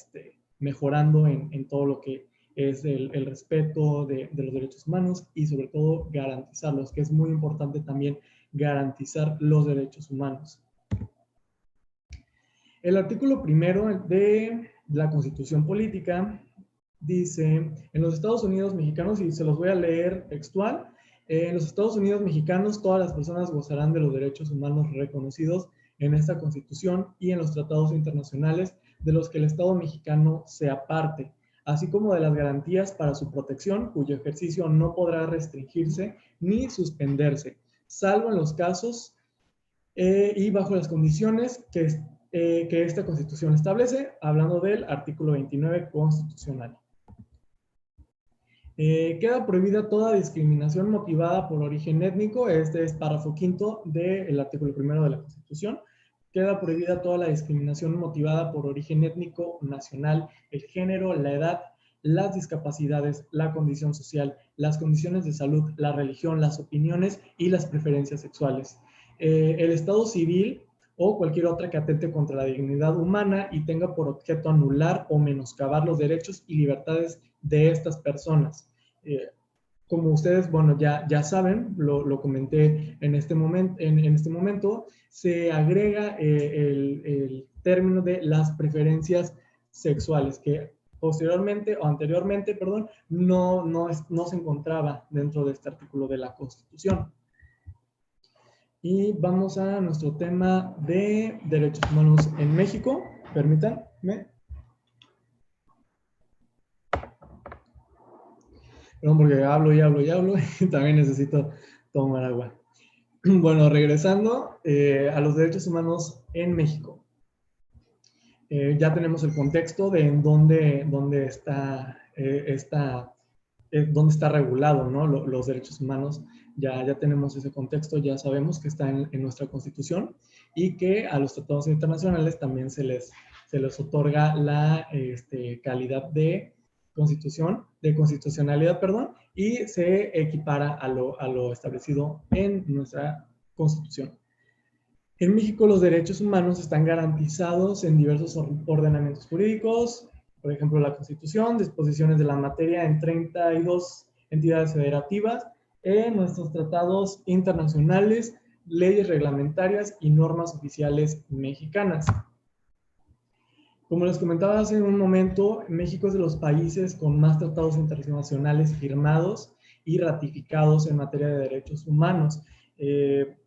mejorando en todo lo que es el respeto de los derechos humanos y sobre todo garantizarlos, que es muy importante también garantizar los derechos humanos. El artículo 1 de la Constitución Política dice: en los Estados Unidos mexicanos, y se los voy a leer textual, en los Estados Unidos mexicanos todas las personas gozarán de los derechos humanos reconocidos en esta Constitución y en los tratados internacionales de los que el Estado mexicano sea parte, así como de las garantías para su protección, cuyo ejercicio no podrá restringirse ni suspenderse, salvo en los casos y bajo las condiciones que esta Constitución establece, hablando del artículo 29 constitucional. Queda prohibida toda discriminación motivada por origen étnico. Este es párrafo 5 del artículo 1 de la Constitución. Queda prohibida toda la discriminación motivada por origen étnico, nacional, el género, la edad, las discapacidades, la condición social, las condiciones de salud, la religión, las opiniones y las preferencias sexuales. El Estado civil o cualquier otra que atente contra la dignidad humana y tenga por objeto anular o menoscabar los derechos y libertades de estas personas. Como ustedes, bueno, ya saben, lo comenté en este momento, se agrega el término de las preferencias sexuales, que posteriormente o anteriormente, perdón, no se encontraba dentro de este artículo de la Constitución. Y vamos a nuestro tema de derechos humanos en México. Permítanme. Perdón, porque hablo y también necesito tomar agua. Bueno, regresando a los derechos humanos en México. Ya tenemos el contexto de dónde está regulado, ¿no? Los derechos humanos. Ya tenemos ese contexto, ya sabemos que está en nuestra Constitución y que a los tratados internacionales también se les otorga la calidad de constitucionalidad, y se equipara a lo establecido en nuestra Constitución. En México los derechos humanos están garantizados en diversos ordenamientos jurídicos, por ejemplo la Constitución, disposiciones de la materia en 32 entidades federativas, en nuestros tratados internacionales, leyes reglamentarias y normas oficiales mexicanas. Como les comentaba hace un momento, México es de los países con más tratados internacionales firmados y ratificados en materia de derechos humanos.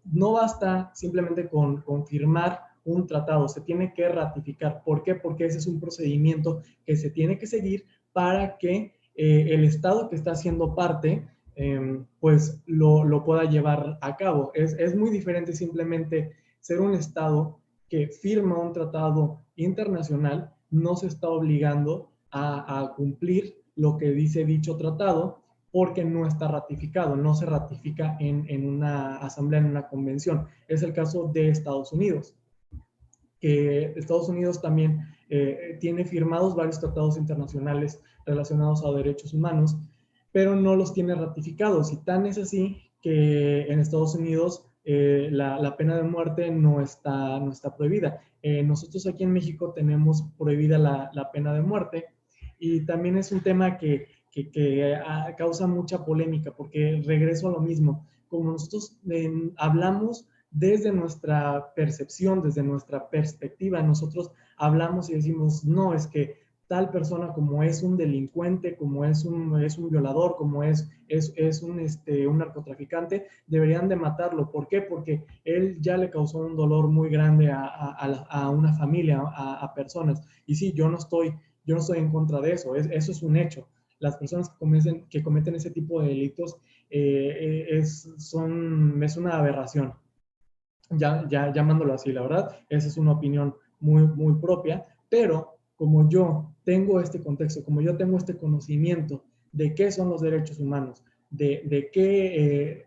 No basta simplemente con firmar un tratado, se tiene que ratificar. ¿Por qué? Porque ese es un procedimiento que se tiene que seguir para que el Estado que está haciendo parte pues lo pueda llevar a cabo. Es muy diferente simplemente ser un Estado que firma un tratado internacional no se está obligando a cumplir lo que dice dicho tratado, porque no está ratificado, no se ratifica en una asamblea, en una convención. Es el caso de Estados Unidos, que Estados Unidos también tiene firmados varios tratados internacionales relacionados a derechos humanos, pero no los tiene ratificados. Y tan es así que en Estados Unidos la pena de muerte no está prohibida. Nosotros aquí en México tenemos prohibida la pena de muerte, y también es un tema que causa mucha polémica, porque regreso a lo mismo. Como nosotros hablamos desde nuestra percepción, desde nuestra perspectiva, nosotros hablamos y decimos, no, es que tal persona, como es un delincuente, como es un violador, como es un narcotraficante, deberían de matarlo. ¿Por qué? Porque él ya le causó un dolor muy grande a una familia, a personas. Y sí, yo no estoy en contra de eso, eso es un hecho. Las personas que cometen ese tipo de delitos es una aberración, ya llamándolo así, la verdad. Esa es una opinión muy, muy propia, pero como yo tengo este contexto, como yo tengo este conocimiento de qué son los derechos humanos, de qué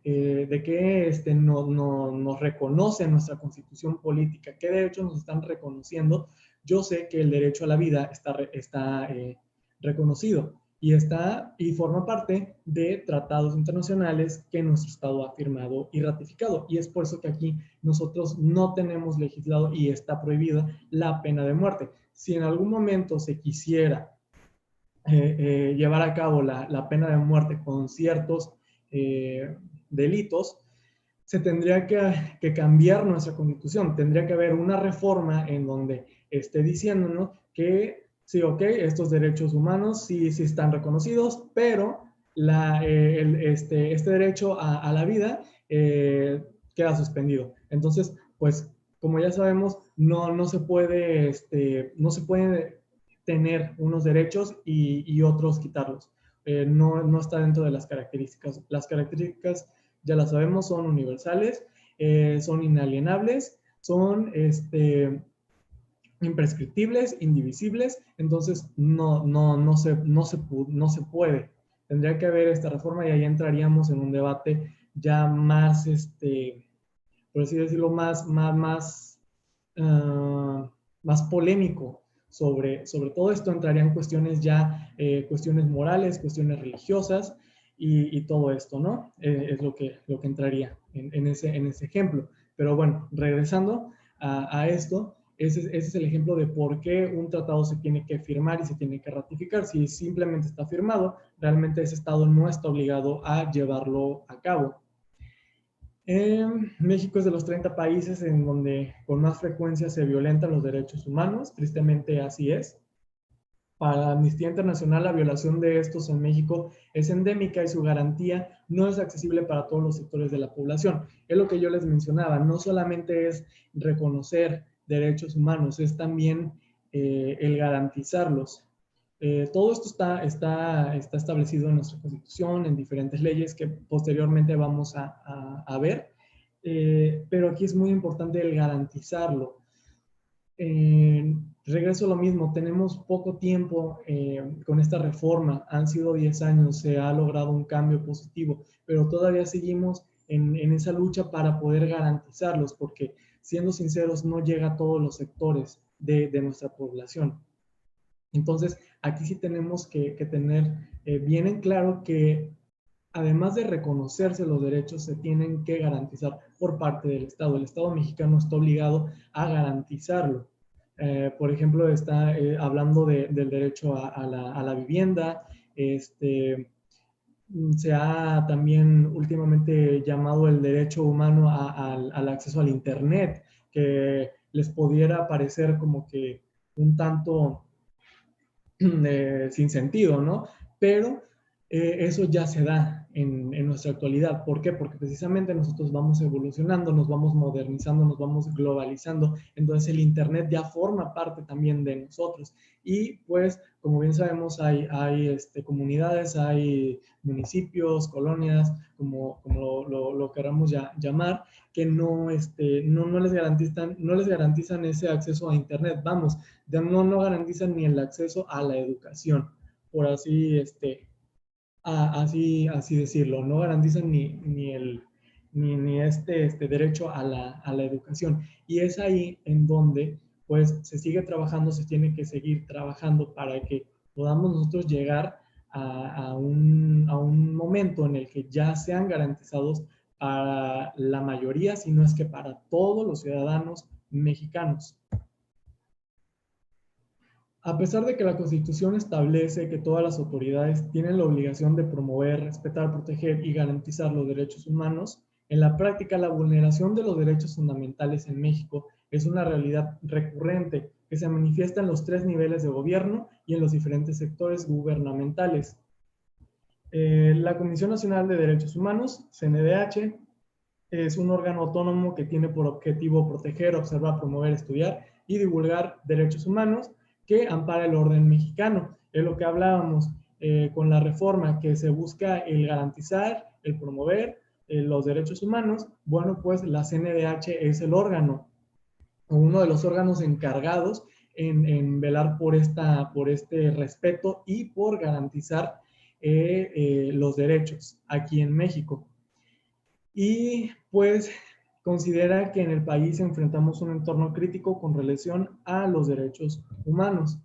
nos reconoce nuestra constitución política, qué derechos nos están reconociendo, yo sé que el derecho a la vida está reconocido y forma parte de tratados internacionales que nuestro Estado ha firmado y ratificado. Y es por eso que aquí nosotros no tenemos legislado y está prohibida la pena de muerte. Si en algún momento se quisiera llevar a cabo la pena de muerte con ciertos delitos, se tendría que cambiar nuestra constitución. Tendría que haber una reforma en donde esté diciéndonos que sí, ok, estos derechos humanos sí están reconocidos, pero este derecho a la vida queda suspendido. Entonces, pues, como ya sabemos, no se puede tener unos derechos y otros quitarlos. No está dentro de las características. Las características, ya las sabemos, son universales, son inalienables, son imprescriptibles, indivisibles. Entonces no se puede. Tendría que haber esta reforma y ahí entraríamos en un debate ya más, por así decirlo, más polémico sobre todo esto. Entrarían cuestiones ya, cuestiones morales, cuestiones religiosas y todo esto, ¿no? Es lo que entraría en ese ejemplo. Pero bueno, regresando a esto, ese es el ejemplo de por qué un tratado se tiene que firmar y se tiene que ratificar. Si simplemente está firmado, realmente ese Estado no está obligado a llevarlo a cabo. México es de los 30 países en donde con más frecuencia se violentan los derechos humanos. Tristemente así es. Para Amnistía Internacional, la violación de estos en México es endémica y su garantía no es accesible para todos los sectores de la población. Es lo que yo les mencionaba, no solamente es reconocer derechos humanos, es también el garantizarlos. Todo esto está establecido en nuestra Constitución, en diferentes leyes que posteriormente vamos a ver, pero aquí es muy importante el garantizarlo. Regreso a lo mismo, tenemos poco tiempo con esta reforma, han sido 10 años, se ha logrado un cambio positivo, pero todavía seguimos en esa lucha para poder garantizarlos, porque siendo sinceros no llega a todos los sectores de nuestra población. Entonces, aquí sí tenemos que tener bien en claro que además de reconocerse los derechos, se tienen que garantizar por parte del Estado. El Estado mexicano está obligado a garantizarlo. Por ejemplo, está hablando del derecho a la vivienda. Se ha también últimamente llamado el derecho humano al acceso al Internet, que les pudiera parecer como que un tanto sin sentido, ¿no? Pero eso ya se da. en nuestra actualidad. ¿Por qué? Porque precisamente nosotros vamos evolucionando, nos vamos modernizando, nos vamos globalizando, entonces el Internet ya forma parte también de nosotros. Y pues, como bien sabemos, hay comunidades, hay municipios, colonias, como lo queramos llamar, que no les garantizan ese acceso a Internet. Vamos, no garantizan ni el acceso a la educación, por así, así decirlo. No garantizan ni este derecho a la educación. Y es ahí en donde pues se sigue trabajando, se tiene que seguir trabajando para que podamos nosotros llegar a un momento en el que ya sean garantizados para la mayoría, si no es que para todos los ciudadanos mexicanos. A pesar de que la Constitución establece que todas las autoridades tienen la obligación de promover, respetar, proteger y garantizar los derechos humanos, en la práctica la vulneración de los derechos fundamentales en México es una realidad recurrente que se manifiesta en los 3 niveles de gobierno y en los diferentes sectores gubernamentales. La Comisión Nacional de Derechos Humanos, CNDH, es un órgano autónomo que tiene por objetivo proteger, observar, promover, estudiar y divulgar derechos humanos que ampara el orden mexicano. Es lo que hablábamos con la reforma, que se busca el garantizar, el promover los derechos humanos. Bueno, pues la CNDH es el órgano, o uno de los órganos encargados en velar por este respeto y por garantizar los derechos aquí en México. Y pues considera que en el país enfrentamos un entorno crítico con relación a los derechos humanos.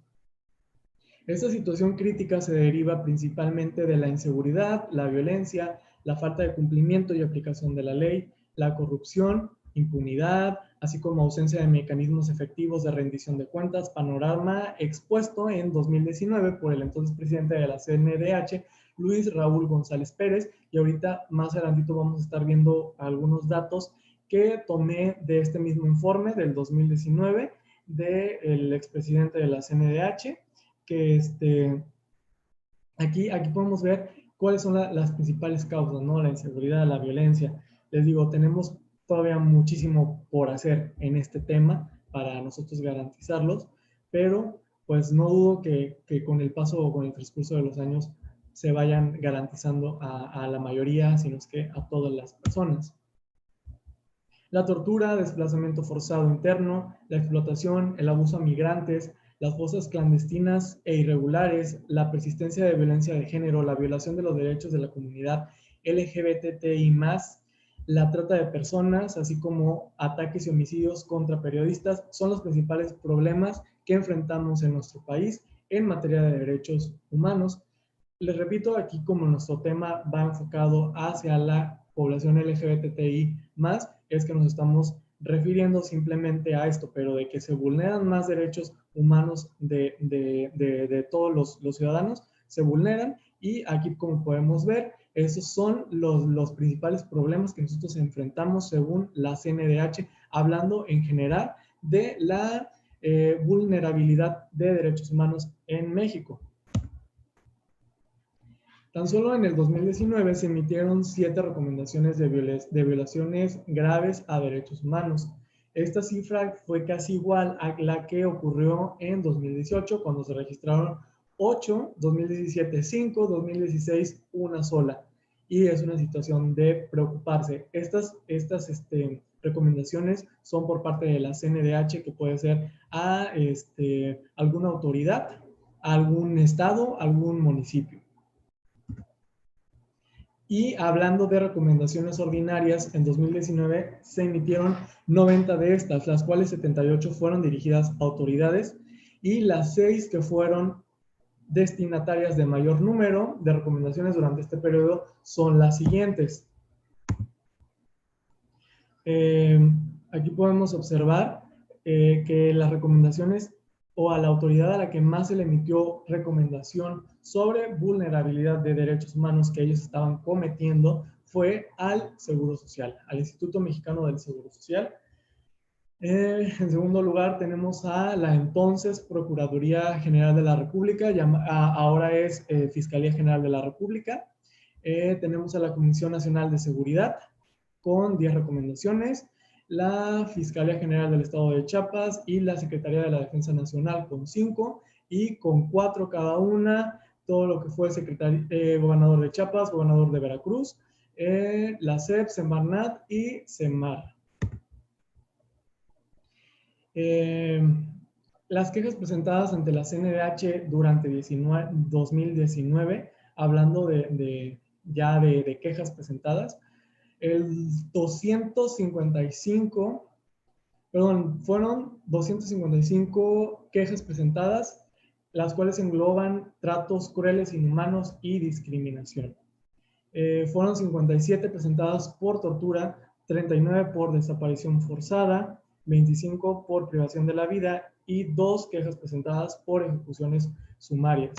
Esta situación crítica se deriva principalmente de la inseguridad, la violencia, la falta de cumplimiento y aplicación de la ley, la corrupción, impunidad, así como ausencia de mecanismos efectivos de rendición de cuentas, panorama expuesto en 2019 por el entonces presidente de la CNDH, Luis Raúl González Pérez, y ahorita más adelantito vamos a estar viendo algunos datos que tomé de este mismo informe del 2019 del expresidente de la CNDH, que aquí podemos ver cuáles son las principales causas, ¿no? La inseguridad, la violencia. Les digo, tenemos todavía muchísimo por hacer en este tema para nosotros garantizarlos, pero pues no dudo que con el paso o con el transcurso de los años se vayan garantizando a la mayoría, sino es que a todas las personas. La tortura, desplazamiento forzado interno, la explotación, el abuso a migrantes, las fosas clandestinas e irregulares, la persistencia de violencia de género, la violación de los derechos de la comunidad LGBTI+, la trata de personas, así como ataques y homicidios contra periodistas, son los principales problemas que enfrentamos en nuestro país en materia de derechos humanos. Les repito, aquí como nuestro tema va enfocado hacia la población LGBTI+, es que nos estamos refiriendo simplemente a esto, pero de que se vulneran más derechos humanos de todos los ciudadanos, se vulneran, y aquí como podemos ver, esos son los principales problemas que nosotros enfrentamos según la CNDH, hablando en general de la vulnerabilidad de derechos humanos en México. Tan solo en el 2019 se emitieron 7 recomendaciones de violaciones graves a derechos humanos. Esta cifra fue casi igual a la que ocurrió en 2018, cuando se registraron 8, 2017 5, 2016 una sola. Y es una situación de preocuparse. Estas recomendaciones son por parte de la CNDH, que puede ser a alguna autoridad, algún estado, algún municipio. Y hablando de recomendaciones ordinarias, en 2019 se emitieron 90 de estas, las cuales 78 fueron dirigidas a autoridades, y las 6 que fueron destinatarias de mayor número de recomendaciones durante este periodo son las siguientes. Aquí podemos observar que las recomendaciones, o a la autoridad a la que más se le emitió recomendación sobre vulnerabilidad de derechos humanos que ellos estaban cometiendo, fue al Seguro Social, al Instituto Mexicano del Seguro Social. En segundo lugar tenemos a la entonces Procuraduría General de la República, ahora es Fiscalía General de la República. Tenemos a la Comisión Nacional de Seguridad con 10 recomendaciones, la Fiscalía General del Estado de Chiapas y la Secretaría de la Defensa Nacional con 5, y con 4 cada una, todo lo que fue gobernador de Chiapas, gobernador de Veracruz, la SEP, Semarnat y Semar. Las quejas presentadas ante la CNDH durante 2019, hablando ya de quejas presentadas, fueron 255 quejas presentadas, las cuales engloban tratos crueles, inhumanos y discriminación. Fueron 57 presentadas por tortura, 39 por desaparición forzada, 25 por privación de la vida y 2 quejas presentadas por ejecuciones sumarias.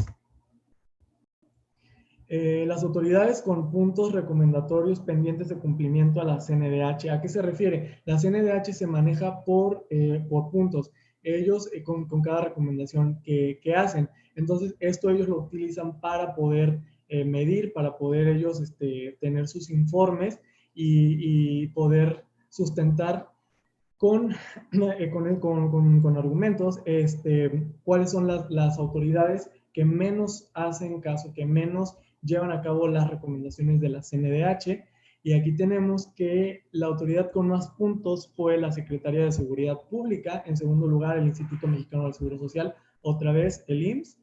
Las autoridades con puntos recomendatorios pendientes de cumplimiento a la CNDH. ¿A qué se refiere? La CNDH se maneja por puntos. Ellos con cada recomendación que hacen. Entonces, esto ellos lo utilizan para poder medir, para poder ellos tener sus informes y poder sustentar con argumentos cuáles son las autoridades que menos hacen caso, que menos llevan a cabo las recomendaciones de la CNDH. Y aquí tenemos que la autoridad con más puntos fue la Secretaría de Seguridad Pública, en segundo lugar el Instituto Mexicano del Seguro Social, otra vez el IMSS.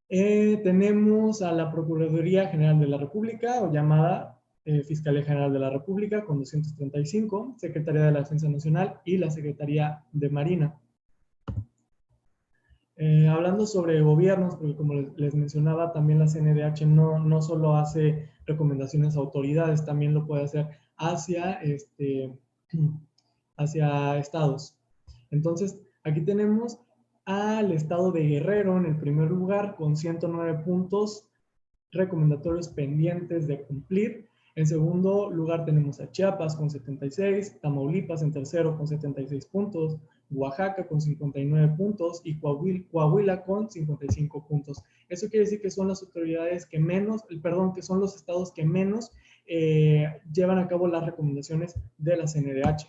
Tenemos a la Procuraduría General de la República, o llamada Fiscalía General de la República, con 235, Secretaría de la Defensa Nacional y la Secretaría de Marina. Hablando sobre gobiernos, porque como les mencionaba, también la CNDH no solo hace recomendaciones a autoridades, también lo puede hacer hacia estados. Entonces, aquí tenemos al estado de Guerrero en el primer lugar con 109 puntos recomendatorios pendientes de cumplir. En segundo lugar tenemos a Chiapas con 76, Tamaulipas en tercero con 76 puntos, Oaxaca con 59 puntos y Coahuila con 55 puntos. Eso quiere decir que son las autoridades que menos, que son los estados que menos llevan a cabo las recomendaciones de la CNDH.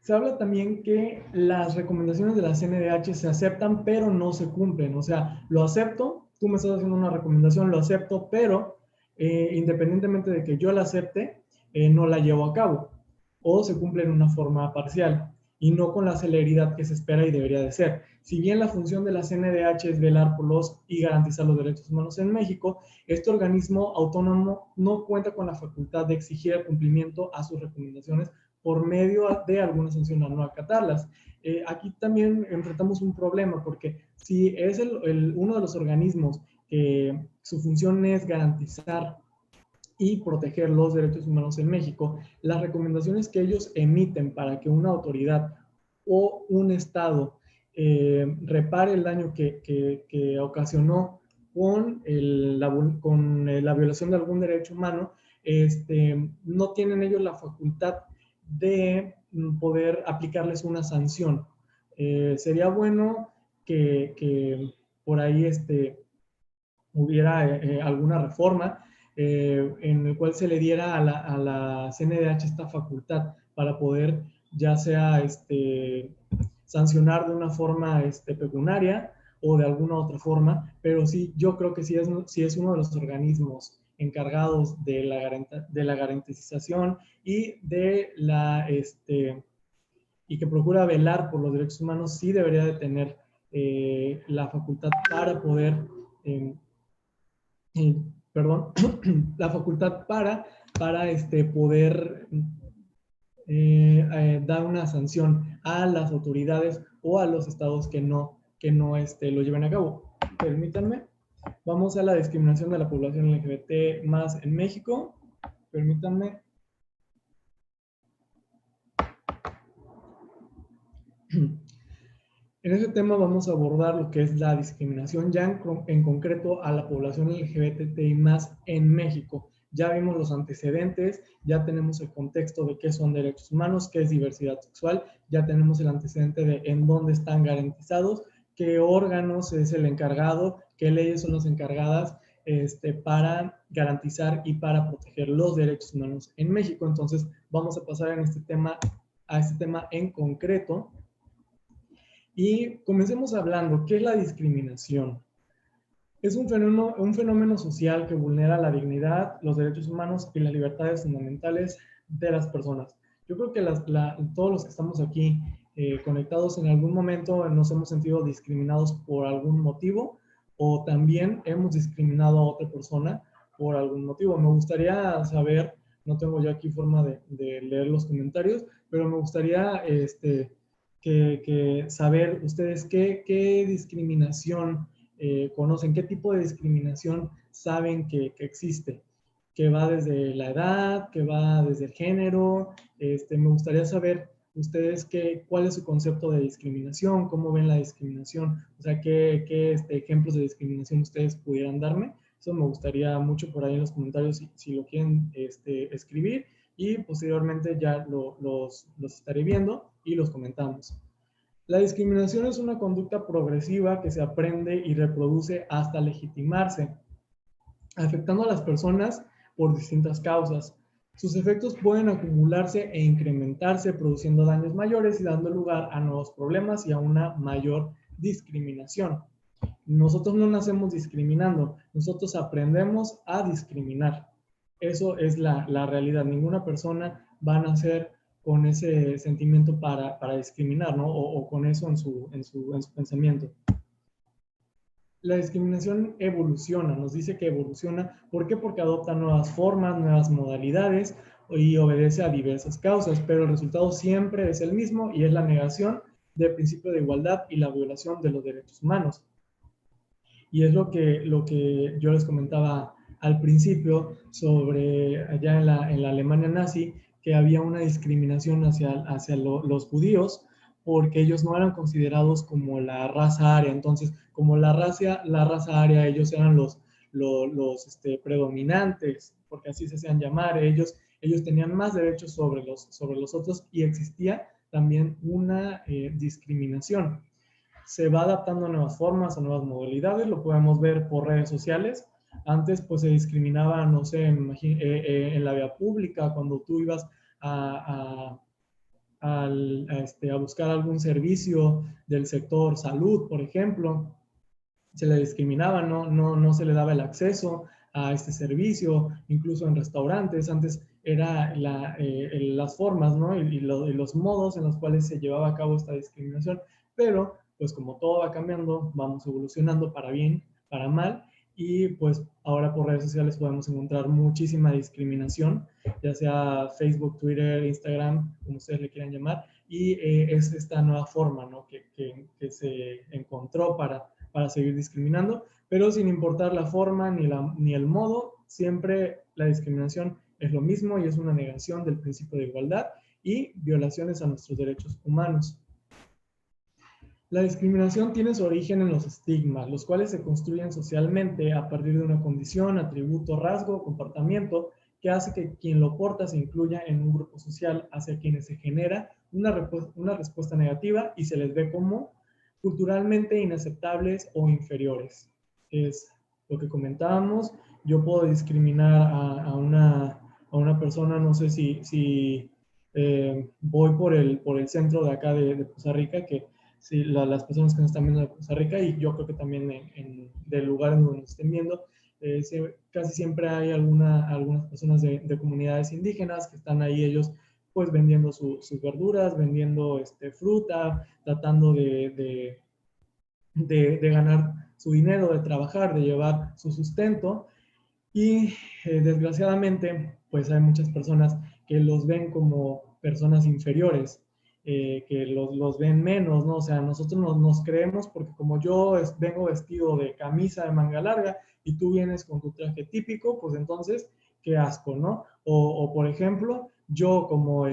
Se habla también que las recomendaciones de la CNDH se aceptan, pero no se cumplen. O sea, lo acepto, tú me estás haciendo una recomendación, lo acepto, pero independientemente de que yo la acepte, no la llevo a cabo. O se cumple en una forma parcial y no con la celeridad que se espera y debería de ser. Si bien la función de la CNDH es velar por y garantizar los derechos humanos en México, este organismo autónomo no cuenta con la facultad de exigir el cumplimiento a sus recomendaciones por medio de alguna sanción a no acatarlas. Aquí también enfrentamos un problema, porque si es uno de los organismos que su función es garantizar y proteger los derechos humanos en México, las recomendaciones que ellos emiten para que una autoridad o un estado repare el daño que ocasionó con la violación de algún derecho humano, no tienen ellos la facultad de poder aplicarles una sanción. Sería bueno que por ahí hubiera alguna reforma en el cual se le diera a la CNDH esta facultad para poder ya sea sancionar de una forma pecuniaria o de alguna otra forma, pero sí, yo creo que sí es uno de los organismos encargados de la garantización y y que procura velar por los derechos humanos, sí debería de tener la facultad para poder la facultad para poder dar una sanción a las autoridades o a los estados que no lo lleven a cabo. Permítanme. Vamos a la discriminación de la población LGBT más en México. Permítanme. En este tema vamos a abordar lo que es la discriminación ya en concreto a la población LGBTI más en México. Ya vimos los antecedentes, ya tenemos el contexto de qué son derechos humanos, qué es diversidad sexual, ya tenemos el antecedente de en dónde están garantizados, qué órganos es el encargado, qué leyes son las encargadas para garantizar y para proteger los derechos humanos en México. Entonces, vamos a pasar a este tema en concreto. Y comencemos hablando, ¿qué es la discriminación? Es un fenómeno social que vulnera la dignidad, los derechos humanos y las libertades fundamentales de las personas. Yo creo que todos los que estamos aquí conectados en algún momento nos hemos sentido discriminados por algún motivo o también hemos discriminado a otra persona por algún motivo. Me gustaría saber, no tengo yo aquí forma de leer los comentarios, pero me gustaría que saber ustedes qué discriminación conocen, qué tipo de discriminación saben que existe, que va desde la edad, que va desde el género. Me gustaría saber ustedes cuál es su concepto de discriminación, cómo ven la discriminación, o sea, qué ejemplos de discriminación ustedes pudieran darme. Eso me gustaría mucho por ahí en los comentarios si lo quieren escribir, y posteriormente ya los estaré viendo y los comentamos. La discriminación es una conducta progresiva que se aprende y reproduce hasta legitimarse, afectando a las personas por distintas causas. Sus efectos pueden acumularse e incrementarse, produciendo daños mayores y dando lugar a nuevos problemas y a una mayor discriminación. Nosotros no nacemos discriminando, nosotros aprendemos a discriminar. Eso es la realidad. Ninguna persona va a nacer con ese sentimiento para discriminar, ¿no? O con eso en su pensamiento. La discriminación evoluciona, nos dice que evoluciona. ¿Por qué? Porque adopta nuevas formas, nuevas modalidades y obedece a diversas causas, pero el resultado siempre es el mismo y es la negación del principio de igualdad y la violación de los derechos humanos. Y es lo que yo les comentaba al principio sobre allá en la Alemania nazi, que había una discriminación hacia los judíos porque ellos no eran considerados como la raza aria. Entonces, como la raza aria, ellos eran los predominantes, porque así se hacían llamar. Ellos tenían más derechos sobre los otros y existía también una discriminación. Se va adaptando a nuevas formas, a nuevas modalidades, lo podemos ver por redes sociales. Antes pues se discriminaba, no sé, en la vía pública, cuando tú ibas a buscar algún servicio del sector salud, por ejemplo, se le discriminaba, no se le daba el acceso a este servicio, incluso en restaurantes. Antes era las formas, ¿no? y los modos en los cuales se llevaba a cabo esta discriminación, pero pues como todo va cambiando, vamos evolucionando para bien, para mal, y pues ahora por redes sociales podemos encontrar muchísima discriminación, ya sea Facebook, Twitter, Instagram, como ustedes le quieran llamar, y es esta nueva forma, ¿no? que se encontró para seguir discriminando, pero sin importar la forma ni el modo, siempre la discriminación es lo mismo y es una negación del principio de igualdad y violaciones a nuestros derechos humanos. La discriminación tiene su origen en los estigmas, los cuales se construyen socialmente a partir de una condición, atributo, rasgo o comportamiento que hace que quien lo porta se incluya en un grupo social hacia quienes se genera una respuesta negativa y se les ve como culturalmente inaceptables o inferiores. Es lo que comentábamos. Yo puedo discriminar a una persona, no sé si voy por el centro de acá de Costa Rica, que sí, las personas que nos están viendo de Costa Rica, y yo creo que también del lugar en donde nos estén viendo, casi siempre hay algunas personas de comunidades indígenas que están ahí ellos pues vendiendo sus verduras, vendiendo fruta, tratando de ganar su dinero, de trabajar, de llevar su sustento. Y desgraciadamente pues hay muchas personas que los ven como personas inferiores, que los ven menos, ¿no? O sea, nosotros nos creemos porque como yo vengo vestido de camisa de manga larga y tú vienes con tu traje típico, pues entonces, qué asco, ¿no? O por ejemplo, yo como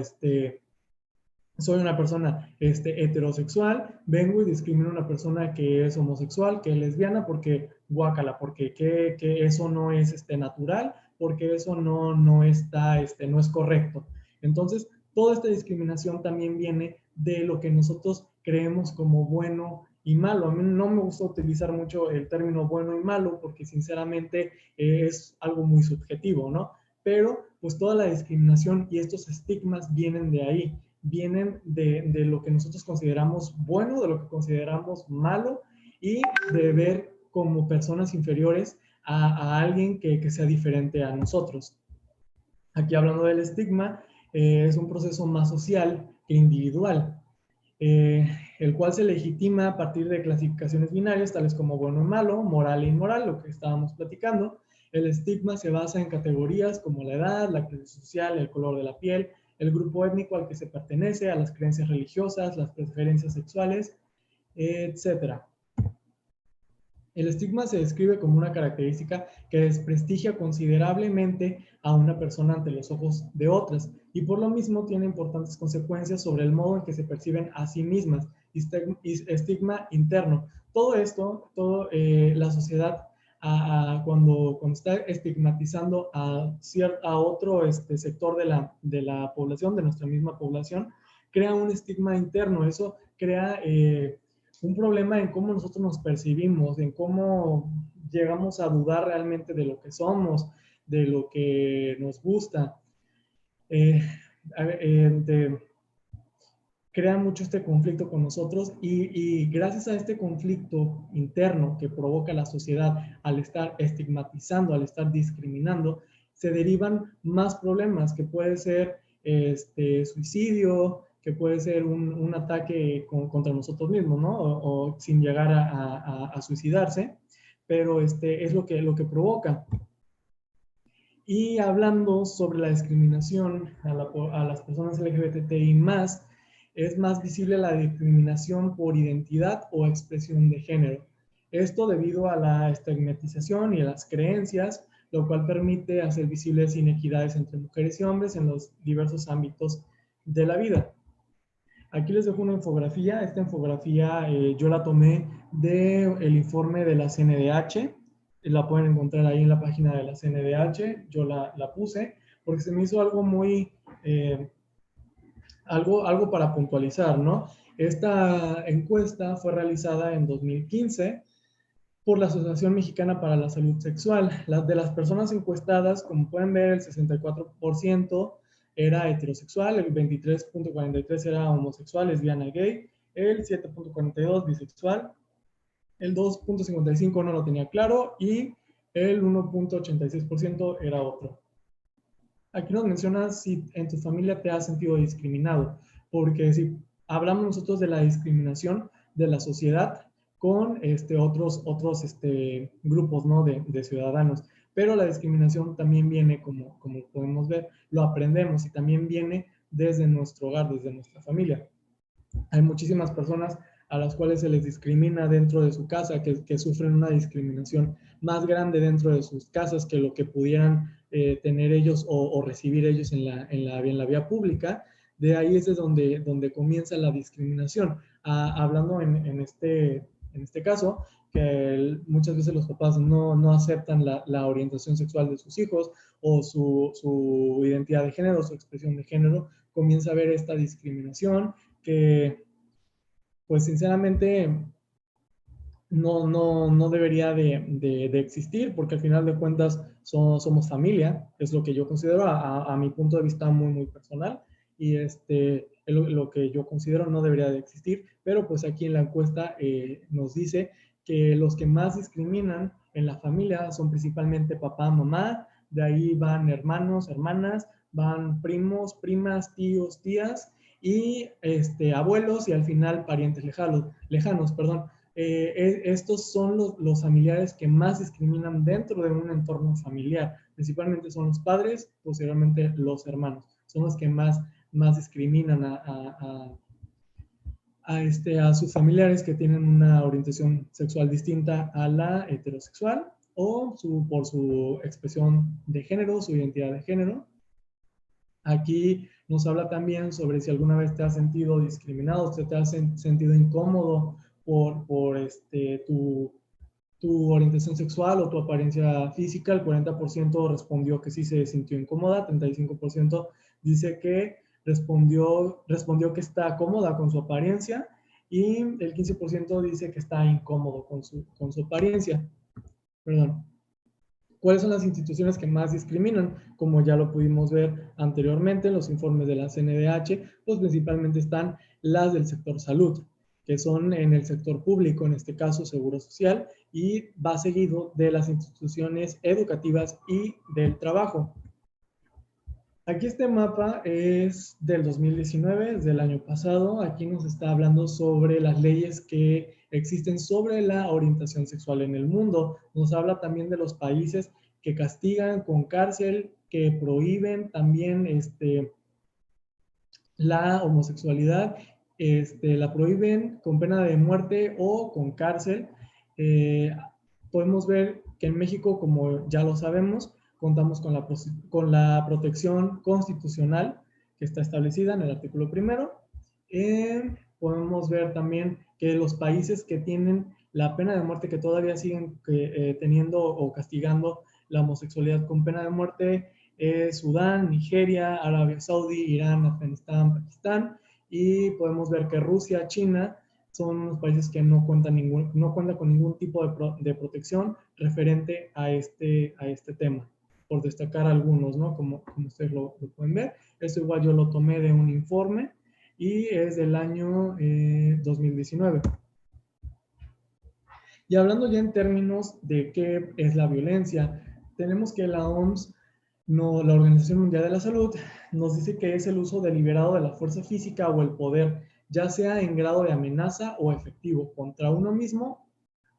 soy una persona heterosexual, vengo y discrimino a una persona que es homosexual, que es lesbiana, porque guácala, porque que eso no es natural, porque eso no está, no es correcto. Entonces, toda esta discriminación también viene de lo que nosotros creemos como bueno y malo. A mí no me gusta utilizar mucho el término bueno y malo porque sinceramente es algo muy subjetivo, ¿no? Pero pues toda la discriminación y estos estigmas vienen de ahí, vienen de lo que nosotros consideramos bueno, de lo que consideramos malo y de ver como personas inferiores a alguien que sea diferente a nosotros. Aquí hablando del estigma, es un proceso más social que individual, el cual se legitima a partir de clasificaciones binarias tales como bueno y malo, moral e inmoral, lo que estábamos platicando. El estigma se basa en categorías como la edad, la clase social, el color de la piel, el grupo étnico al que se pertenece, a las creencias religiosas, las preferencias sexuales, etc. El estigma se describe como una característica que desprestigia considerablemente a una persona ante los ojos de otras y por lo mismo tiene importantes consecuencias sobre el modo en que se perciben a sí mismas. Estigma interno. Todo esto, la sociedad cuando está estigmatizando a otro sector de la población, de nuestra misma población, crea un estigma interno. Eso crea un problema en cómo nosotros nos percibimos, en cómo llegamos a dudar realmente de lo que somos, de lo que nos gusta. Crea mucho este conflicto con nosotros y gracias a este conflicto interno que provoca la sociedad al estar estigmatizando, al estar discriminando, se derivan más problemas que puede ser suicidio, que puede ser un ataque contra nosotros mismos, ¿no? O sin llegar a suicidarse, pero es lo que provoca. Y hablando sobre la discriminación a las personas LGBTI más, es más visible la discriminación por identidad o expresión de género. Esto debido a la estigmatización y a las creencias, lo cual permite hacer visibles inequidades entre mujeres y hombres en los diversos ámbitos de la vida. Aquí les dejo una infografía. Esta infografía yo la tomé del informe de la CNDH. La pueden encontrar ahí en la página de la CNDH. Yo la puse porque se me hizo algo muy, algo para puntualizar, ¿no? Esta encuesta fue realizada en 2015 por la Asociación Mexicana para la Salud Sexual. De las personas encuestadas, como pueden ver, el 64% era heterosexual, el 23.43% era homosexual, lesbiana y gay, el 7.42% bisexual, el 2.55% no lo tenía claro y el 1.86% era otro. Aquí nos menciona si en tu familia te has sentido discriminado, porque si hablamos nosotros de la discriminación de la sociedad con otros grupos, ¿no? de ciudadanos, pero la discriminación también viene, como podemos ver, lo aprendemos y también viene desde nuestro hogar, desde nuestra familia. Hay muchísimas personas a las cuales se les discrimina dentro de su casa, que sufren una discriminación más grande dentro de sus casas que lo que pudieran tener ellos o recibir ellos en la vía pública. De ahí es donde comienza la discriminación. Hablando en este caso, que muchas veces los papás no aceptan la orientación sexual de sus hijos o su identidad de género, su expresión de género, comienza a haber esta discriminación que, pues sinceramente, no debería de existir, porque al final de cuentas somos familia, es lo que yo considero a mi punto de vista muy, muy personal, y lo que yo considero no debería de existir, pero pues aquí en la encuesta nos dice que los que más discriminan en la familia son principalmente papá, mamá, de ahí van hermanos, hermanas, van primos, primas, tíos, tías, y abuelos y al final parientes lejanos, perdón. Estos son los familiares que más discriminan dentro de un entorno familiar. Principalmente son los padres, posteriormente los hermanos. Son los que más discriminan a sus familiares que tienen una orientación sexual distinta a la heterosexual o por su expresión de género, su identidad de género. Aquí nos habla también sobre si alguna vez te has sentido discriminado, si te has sentido incómodo por tu orientación sexual o tu apariencia física. El 40% respondió que sí se sintió incómoda, 35% dice que respondió que está cómoda con su apariencia y el 15% dice que está incómodo con su apariencia. Perdón. ¿Cuáles son las instituciones que más discriminan? Como ya lo pudimos ver anteriormente en los informes de la CNDH, pues principalmente están las del sector salud, que son en el sector público, en este caso Seguro Social, y va seguido de las instituciones educativas y del trabajo. Aquí este mapa es del 2019, es del año pasado. Aquí nos está hablando sobre las leyes que existen sobre la orientación sexual en el mundo. Nos habla también de los países que castigan con cárcel, que prohíben también la homosexualidad, la prohíben con pena de muerte o con cárcel. Podemos ver que en México, como ya lo sabemos, contamos con la protección constitucional que está establecida en el artículo primero. Podemos ver también que los países que tienen la pena de muerte, que todavía siguen teniendo o castigando la homosexualidad con pena de muerte, Sudán, Nigeria, Arabia Saudí, Irán, Afganistán, Pakistán, y podemos ver que Rusia, China, son unos países que no cuentan con ningún tipo de protección referente a este tema, por destacar algunos, ¿no? Como ustedes lo pueden ver. Esto igual yo lo tomé de un informe y es del año 2019. Y hablando ya en términos de qué es la violencia, tenemos que la OMS, la Organización Mundial de la Salud, nos dice que es el uso deliberado de la fuerza física o el poder, ya sea en grado de amenaza o efectivo, contra uno mismo,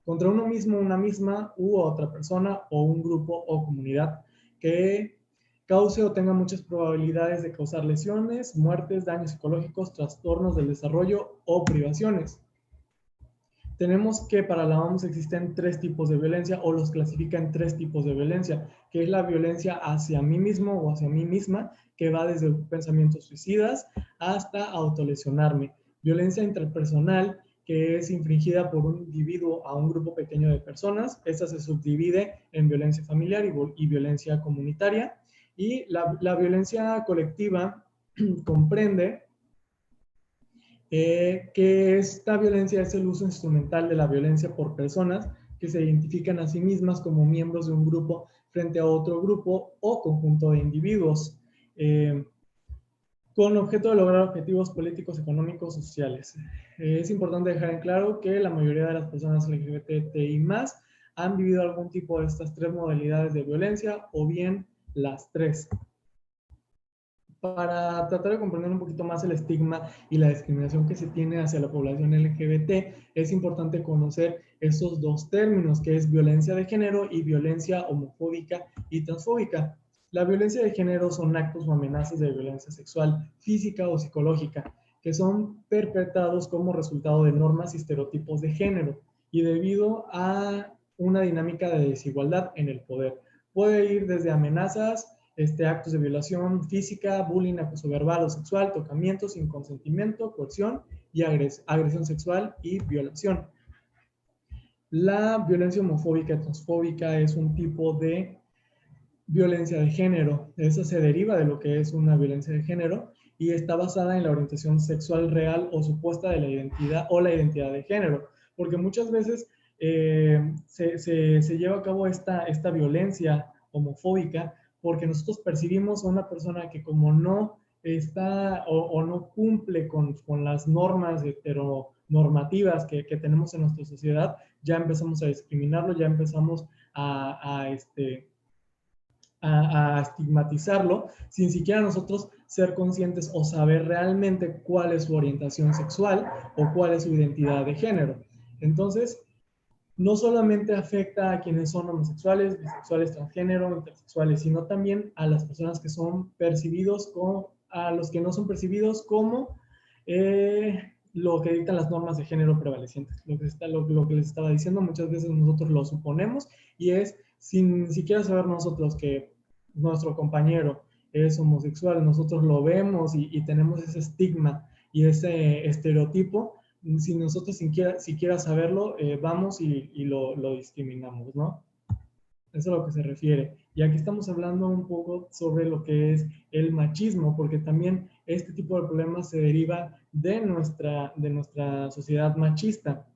una misma u otra persona o un grupo o comunidad que cause o tenga muchas probabilidades de causar lesiones, muertes, daños psicológicos, trastornos del desarrollo o privaciones. Tenemos que para la OMS existen 3 tipos de violencia, o los clasifica en 3 tipos de violencia, que es la violencia hacia mí mismo o hacia mí misma, que va desde pensamientos suicidas hasta autolesionarme. Violencia interpersonal, que es infringida por un individuo a un grupo pequeño de personas. Esta se subdivide en violencia familiar y violencia comunitaria. Y la violencia colectiva comprende que esta violencia es el uso instrumental de la violencia por personas que se identifican a sí mismas como miembros de un grupo frente a otro grupo o conjunto de individuos, con objeto de lograr objetivos políticos, económicos, sociales. Es importante dejar en claro que la mayoría de las personas LGBTI+ han vivido algún tipo de estas 3 modalidades de violencia, o bien las 3. Para tratar de comprender un poquito más el estigma y la discriminación que se tiene hacia la población LGBT, es importante conocer estos 2 términos, que es violencia de género y violencia homofóbica y transfóbica. La violencia de género son actos o amenazas de violencia sexual, física o psicológica, que son perpetrados como resultado de normas y estereotipos de género y debido a una dinámica de desigualdad en el poder. Puede ir desde amenazas, actos de violación física, bullying, acoso verbal o sexual, tocamiento sin consentimiento, coerción y agresión sexual y violación. La violencia homofóbica y transfóbica es un tipo de violencia de género. Esa se deriva de lo que es una violencia de género y está basada en la orientación sexual real o supuesta de la identidad o la identidad de género, porque muchas veces se lleva a cabo esta violencia homofóbica porque nosotros percibimos a una persona que como no está o no cumple con las normas heteronormativas que tenemos en nuestra sociedad, ya empezamos a discriminarlo, ya empezamos a estigmatizarlo sin siquiera nosotros ser conscientes o saber realmente cuál es su orientación sexual o cuál es su identidad de género. Entonces, no solamente afecta a quienes son homosexuales, bisexuales, transgénero, intersexuales, sino también a las personas que son percibidos a los que no son percibidos como lo que dictan las normas de género prevalecientes. Lo que les estaba diciendo, muchas veces nosotros lo suponemos y es sin siquiera saber nosotros que nuestro compañero es homosexual, nosotros lo vemos y tenemos ese estigma y ese estereotipo. Si nosotros siquiera saberlo, vamos y lo discriminamos, ¿no? Eso es a lo que se refiere. Y aquí estamos hablando un poco sobre lo que es el machismo, porque también este tipo de problemas se deriva de nuestra sociedad machista.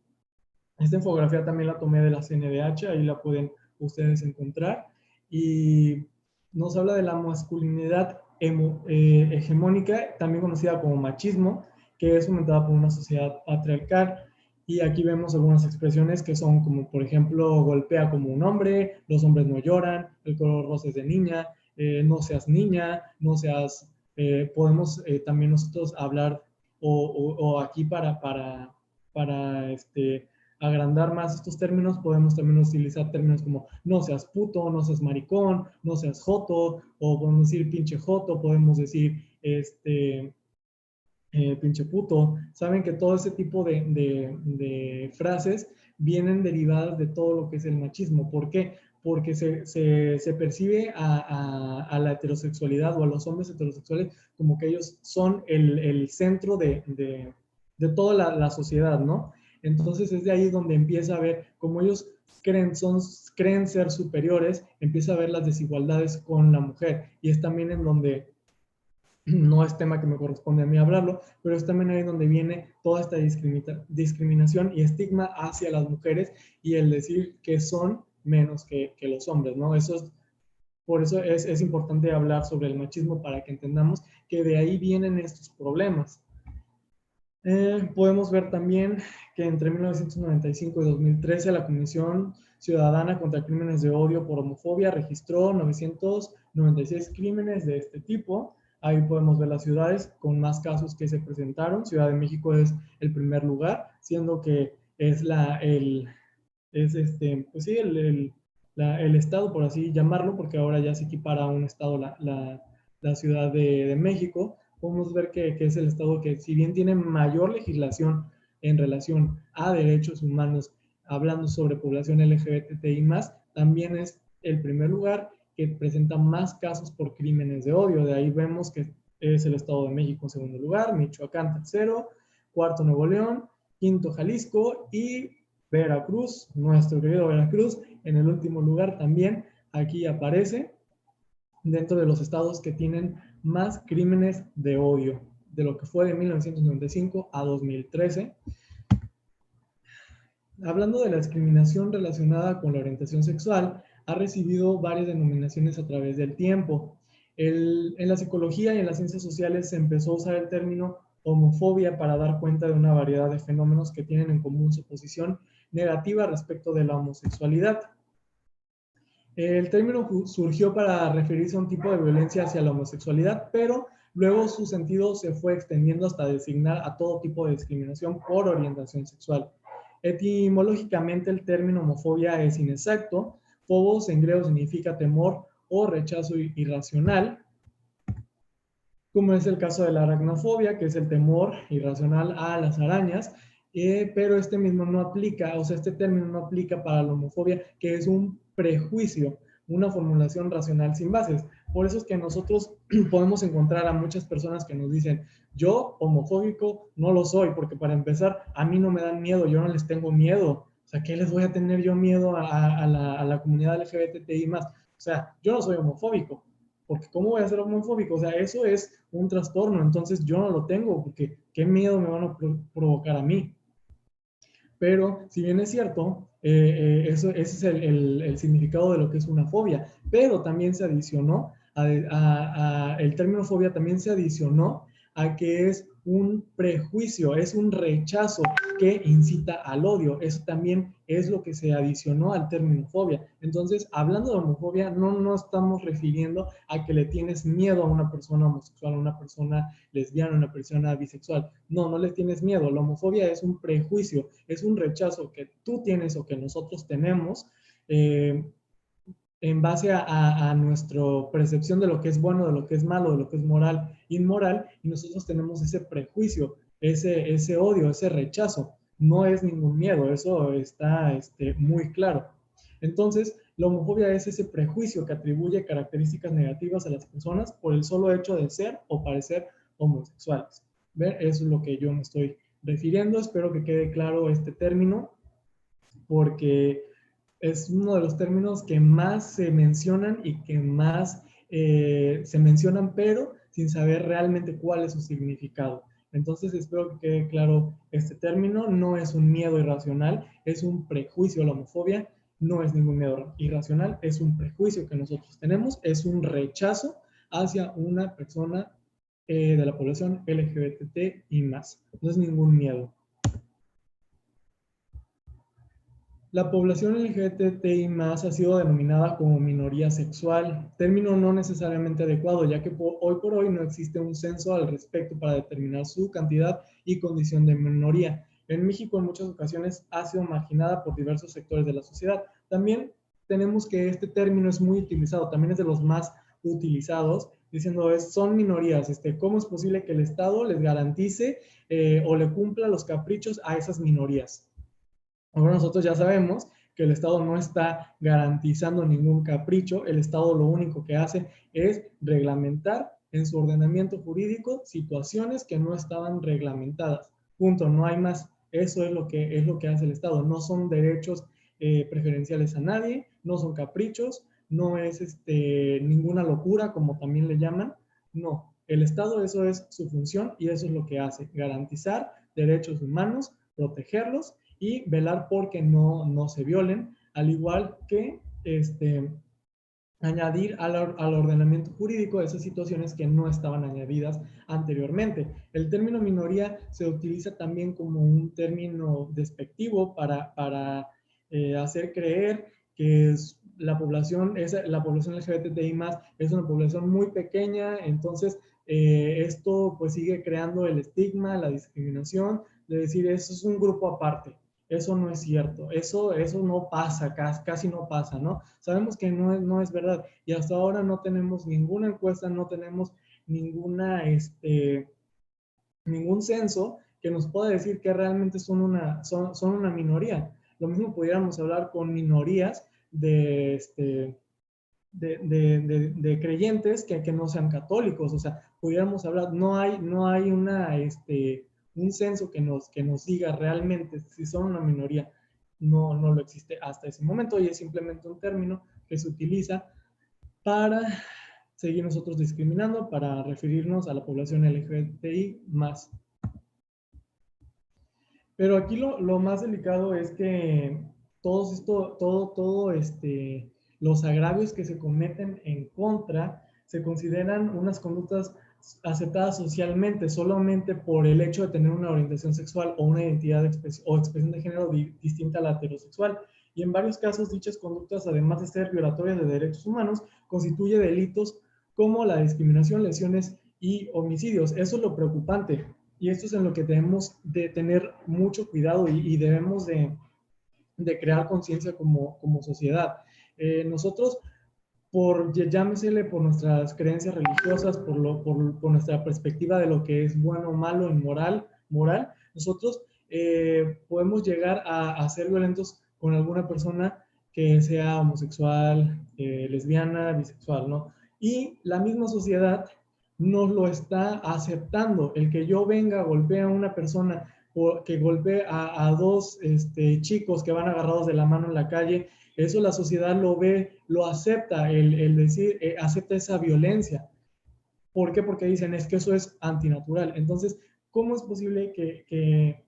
Esta infografía también la tomé de la CNDH, ahí la pueden ustedes encontrar. Y nos habla de la masculinidad hegemónica, también conocida como machismo, que es fomentada por una sociedad patriarcal. Y aquí vemos algunas expresiones que son como, por ejemplo, golpea como un hombre, los hombres no lloran, el color rosa es de niña, no seas niña, no seas... podemos también nosotros hablar o aquí para agrandar más estos términos, podemos también utilizar términos como no seas puto, no seas maricón, no seas joto, o podemos decir pinche joto, podemos decir pinche puto. Saben que todo ese tipo de frases vienen derivadas de todo lo que es el machismo. ¿Por qué? Porque se percibe a la heterosexualidad o a los hombres heterosexuales como que ellos son el centro de toda la sociedad, ¿no? Entonces es de ahí donde empieza a ver, como ellos creen ser superiores, empieza a ver las desigualdades con la mujer. Y es también en donde no es tema que me corresponde a mí hablarlo, pero es también ahí donde viene toda esta discriminación y estigma hacia las mujeres y el decir que son menos que los hombres, ¿no? Por eso es importante hablar sobre el machismo para que entendamos que de ahí vienen estos problemas. Podemos ver también que entre 1995 y 2013 la Comisión Ciudadana contra Crímenes de Odio por Homofobia registró 996 crímenes de este tipo. Ahí podemos ver las ciudades con más casos que se presentaron. Ciudad de México es el primer lugar, siendo que es pues sí, el estado, por así llamarlo, porque ahora ya se equipara a un estado la Ciudad de México. Podemos ver que es el estado que, si bien tiene mayor legislación en relación a derechos humanos, hablando sobre población LGBTI+, también es el primer lugar que presenta más casos por crímenes de odio. De ahí vemos que es el Estado de México en segundo lugar, Michoacán tercero, cuarto Nuevo León, quinto Jalisco y Veracruz, nuestro querido Veracruz, en el último lugar también. Aquí aparece dentro de los estados que tienen más crímenes de odio, de lo que fue de 1995 a 2013. Hablando de la discriminación relacionada con la orientación sexual, ha recibido varias denominaciones a través del tiempo. En la psicología y en las ciencias sociales se empezó a usar el término homofobia para dar cuenta de una variedad de fenómenos que tienen en común su posición negativa respecto de la homosexualidad. El término surgió para referirse a un tipo de violencia hacia la homosexualidad, pero luego su sentido se fue extendiendo hasta designar a todo tipo de discriminación por orientación sexual. Etimológicamente el término homofobia es inexacto. Phobos en griego significa temor o rechazo irracional, como es el caso de la aracnofobia, que es el temor irracional a las arañas, pero este mismo no aplica, o sea, este término no aplica para la homofobia, que es un prejuicio, una formulación racional sin bases. Por eso es que nosotros podemos encontrar a muchas personas que nos dicen, yo homofóbico no lo soy, porque para empezar, a mí no me dan miedo, yo no les tengo miedo. O sea, ¿qué les voy a tener yo miedo a la comunidad LGBTI más? O sea, yo no soy homofóbico, porque ¿cómo voy a ser homofóbico? O sea, eso es un trastorno, entonces yo no lo tengo, porque ¿qué miedo me van a provocar a mí? Pero si bien es cierto, ese es el significado de lo que es una fobia, pero también se adicionó, el término fobia también se adicionó a que es un prejuicio, es un rechazo que incita al odio. Eso también es lo que se adicionó al término fobia. Entonces, hablando de homofobia, no estamos refiriendo a que le tienes miedo a una persona homosexual, a una persona lesbiana, a una persona bisexual. No le tienes miedo. La homofobia es un prejuicio, es un rechazo que tú tienes o que nosotros tenemos en base a nuestra percepción de lo que es bueno, de lo que es malo, de lo que es moral, inmoral, y nosotros tenemos ese prejuicio, ese odio, ese rechazo. No es ningún miedo, eso está muy claro. Entonces, la homofobia es ese prejuicio que atribuye características negativas a las personas por el solo hecho de ser o parecer homosexuales. ¿Ver? Eso es lo que yo me estoy refiriendo. Espero que quede claro este término, porque es uno de los términos que más se mencionan y que más se mencionan, pero sin saber realmente cuál es su significado. Entonces espero que quede claro este término. No es un miedo irracional, es un prejuicio. La homofobia no es ningún miedo irracional, es un prejuicio que nosotros tenemos, es un rechazo hacia una persona de la población LGBT y más. No es ningún miedo. La población LGBTI+ ha sido denominada como minoría sexual, término no necesariamente adecuado, ya que hoy por hoy no existe un censo al respecto para determinar su cantidad y condición de minoría. En México en muchas ocasiones ha sido marginada por diversos sectores de la sociedad. También tenemos que este término es muy utilizado, también es de los más utilizados, diciendo son minorías, ¿cómo es posible que el Estado les garantice o le cumpla los caprichos a esas minorías? Ahora nosotros ya sabemos que el Estado no está garantizando ningún capricho, el Estado lo único que hace es reglamentar en su ordenamiento jurídico situaciones que no estaban reglamentadas. Punto, no hay más. Eso es lo que hace el Estado. No son derechos preferenciales a nadie, no son caprichos, no es ninguna locura, como también le llaman. No, el Estado eso es su función y eso es lo que hace, garantizar derechos humanos, protegerlos y velar por que no se violen, al igual que añadir al ordenamiento jurídico esas situaciones que no estaban añadidas anteriormente. El término minoría se utiliza también como un término despectivo para hacer creer que la población LGBTI+ es una población muy pequeña, entonces esto pues sigue creando el estigma, la discriminación, de decir eso es un grupo aparte. Eso no es cierto, eso no pasa, casi no pasa, ¿no? Sabemos que no es verdad y hasta ahora no tenemos ninguna encuesta, no tenemos ningún censo que nos pueda decir que realmente son una minoría. Lo mismo pudiéramos hablar con minorías de creyentes que no sean católicos, o sea, pudiéramos hablar, no hay un censo que nos diga realmente si son una minoría, no lo existe hasta ese momento y es simplemente un término que se utiliza para seguir nosotros discriminando, para referirnos a la población LGBTI más. Pero aquí lo más delicado es que los agravios que se cometen en contra se consideran unas conductas aceptadas socialmente solamente por el hecho de tener una orientación sexual o una identidad o expresión de género distinta a la heterosexual. Y en varios casos dichas conductas, además de ser violatorias de derechos humanos, constituye delitos como la discriminación, lesiones y homicidios. Eso es lo preocupante. Y esto es en lo que debemos de tener mucho cuidado y debemos de crear conciencia como sociedad. Nosotros, llámesele por nuestras creencias religiosas, por nuestra perspectiva de lo que es bueno o malo en moral, nosotros podemos llegar a ser violentos con alguna persona que sea homosexual, lesbiana, bisexual, ¿no? Y la misma sociedad nos lo está aceptando. El que yo venga, golpee a una persona, o que golpee a dos chicos que van agarrados de la mano en la calle, eso la sociedad lo ve, lo acepta, el decir, acepta esa violencia. ¿Por qué? Porque dicen, es que eso es antinatural. Entonces, ¿cómo es posible que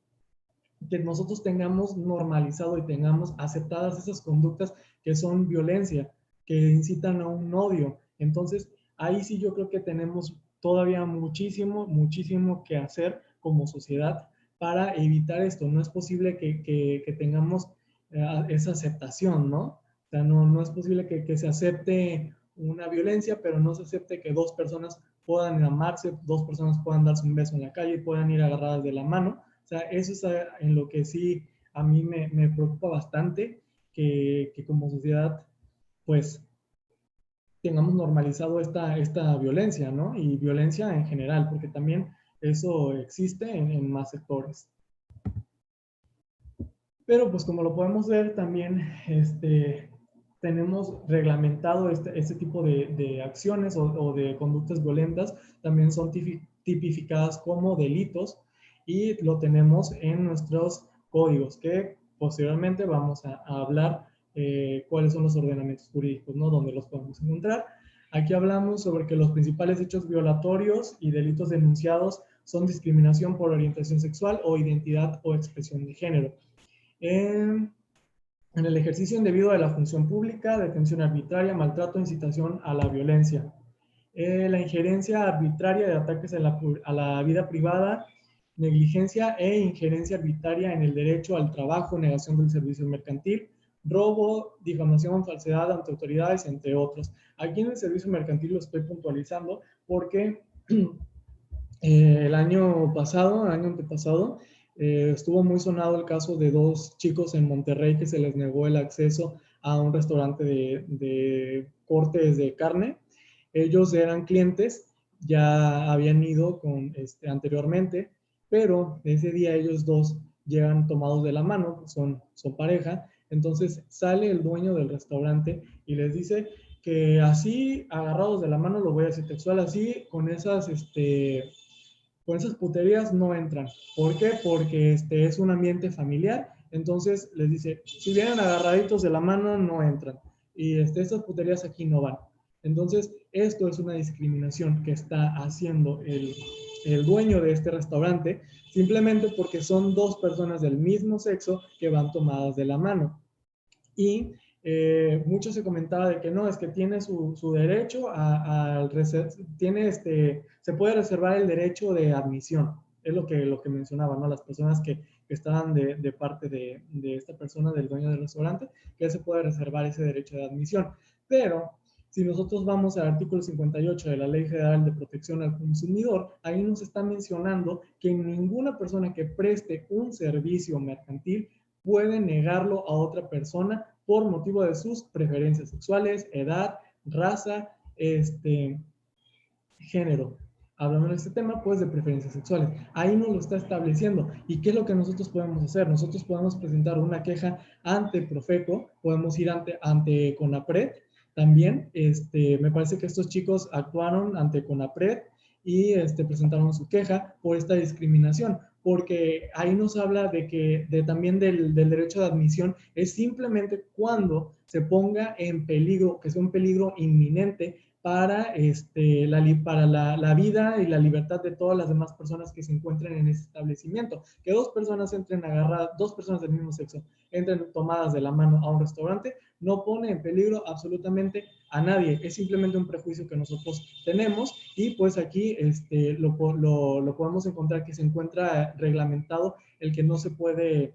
nosotros tengamos normalizado y tengamos aceptadas esas conductas que son violencia, que incitan a un odio? Entonces, ahí sí yo creo que tenemos todavía muchísimo que hacer como sociedad para evitar esto. No es posible que tengamos esa aceptación, ¿no? O sea, no es posible que se acepte una violencia, pero no se acepte que dos personas puedan amarse, dos personas puedan darse un beso en la calle y puedan ir agarradas de la mano. O sea, eso es en lo que sí a mí me preocupa bastante, que como sociedad, pues, tengamos normalizado esta violencia, ¿no? Y violencia en general, porque también eso existe en más sectores. Pero pues como lo podemos ver también, tenemos reglamentado este tipo de acciones o de conductas violentas, también son tipificadas como delitos y lo tenemos en nuestros códigos, que posteriormente vamos a hablar cuáles son los ordenamientos jurídicos, ¿no? Donde los podemos encontrar. Aquí hablamos sobre que los principales hechos violatorios y delitos denunciados son discriminación por orientación sexual o identidad o expresión de género. En el ejercicio indebido de la función pública, detención arbitraria, maltrato, incitación a la violencia. La injerencia arbitraria de ataques a la vida privada, negligencia e injerencia arbitraria en el derecho al trabajo, negación del servicio mercantil, robo, difamación, falsedad ante autoridades, entre otros. Aquí en el servicio mercantil lo estoy puntualizando porque el año pasado, el año antepasado, estuvo muy sonado el caso de dos chicos en Monterrey que se les negó el acceso a un restaurante de cortes de carne. Ellos eran clientes, ya habían ido anteriormente, pero ese día ellos dos llegan tomados de la mano, son pareja. Entonces sale el dueño del restaurante y les dice que así, agarrados de la mano, lo voy a decir textual, así, con esas puterías no entran. ¿Por qué? Porque es un ambiente familiar. Entonces les dice, si vienen agarraditos de la mano, no entran. Y estas puterías aquí no van. Entonces, esto es una discriminación que está haciendo el dueño de este restaurante, simplemente porque son dos personas del mismo sexo que van tomadas de la mano. Y mucho se comentaba de que no, es que tiene su derecho se puede reservar el derecho de admisión. Es lo que mencionaba, ¿no? Las personas que estaban de parte de esta persona, del dueño del restaurante, que se puede reservar ese derecho de admisión. Pero si nosotros vamos al artículo 58 de la Ley Federal de Protección al Consumidor, ahí nos está mencionando que ninguna persona que preste un servicio mercantil puede negarlo a otra persona por motivo de sus preferencias sexuales, edad, raza, género. Hablando de este tema, pues de preferencias sexuales. Ahí nos lo está estableciendo. ¿Y qué es lo que nosotros podemos hacer? Nosotros podemos presentar una queja ante Profeco, podemos ir ante CONAPRED. También, me parece que estos chicos actuaron ante CONAPRED y presentaron su queja por esta discriminación, porque ahí nos habla también del derecho de admisión, es simplemente cuando se ponga en peligro, que sea un peligro inminente para, la vida y la libertad de todas las demás personas que se encuentren en ese establecimiento. Que dos personas entren agarradas, dos personas del mismo sexo, entren tomadas de la mano a un restaurante, no pone en peligro absolutamente a nadie. Es simplemente un prejuicio que nosotros tenemos y pues aquí lo podemos encontrar que se encuentra reglamentado el que no se puede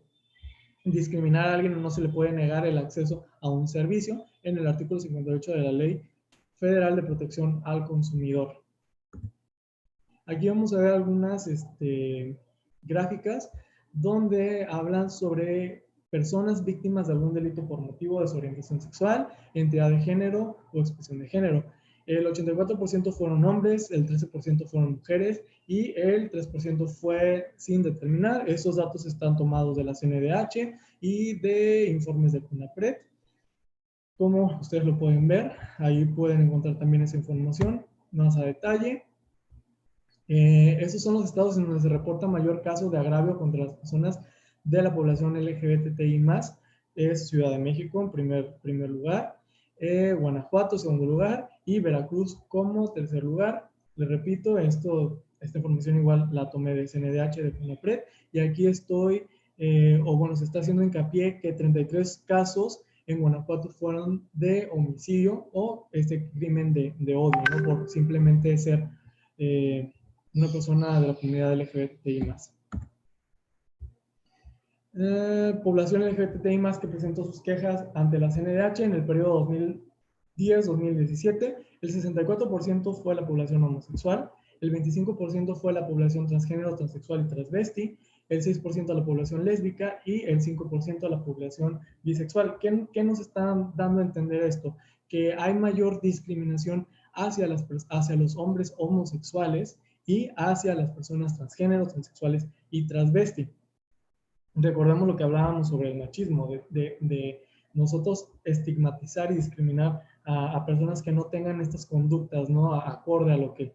discriminar a alguien o no se le puede negar el acceso a un servicio en el artículo 58 de la Ley Federal de Protección al Consumidor. Aquí vamos a ver algunas gráficas donde hablan sobre personas víctimas de algún delito por motivo de su orientación sexual, identidad de género o expresión de género. El 84% fueron hombres, el 13% fueron mujeres y el 3% fue sin determinar. Esos datos están tomados de la CNDH y de informes de CONAPRED. Como ustedes lo pueden ver, ahí pueden encontrar también esa información más a detalle. Esos son los estados en donde se reporta mayor caso de agravio contra las personas de la población LGBTI+. Es Ciudad de México en primer lugar, Guanajuato segundo lugar y Veracruz como tercer lugar. Les repito, esta información igual la tomé de CNDH, de CONAPRED, y aquí estoy, se está haciendo hincapié que 33 casos en Guanajuato fueron de homicidio o crimen de odio, ¿no? Por simplemente ser una persona de la comunidad LGBTI+. Población LGBTI+, que presentó sus quejas ante la CNDH en el periodo 2010-2017, el 64% fue la población homosexual, el 25% fue la población transgénero, transexual y transvesti, el 6% a la población lésbica y el 5% a la población bisexual. ¿Qué nos está dando a entender esto? Que hay mayor discriminación hacia los hombres homosexuales y hacia las personas transgénero, transexuales y transvesti. Recordemos lo que hablábamos sobre el machismo, de nosotros estigmatizar y discriminar a personas que no tengan estas conductas, ¿no? Acorde a lo que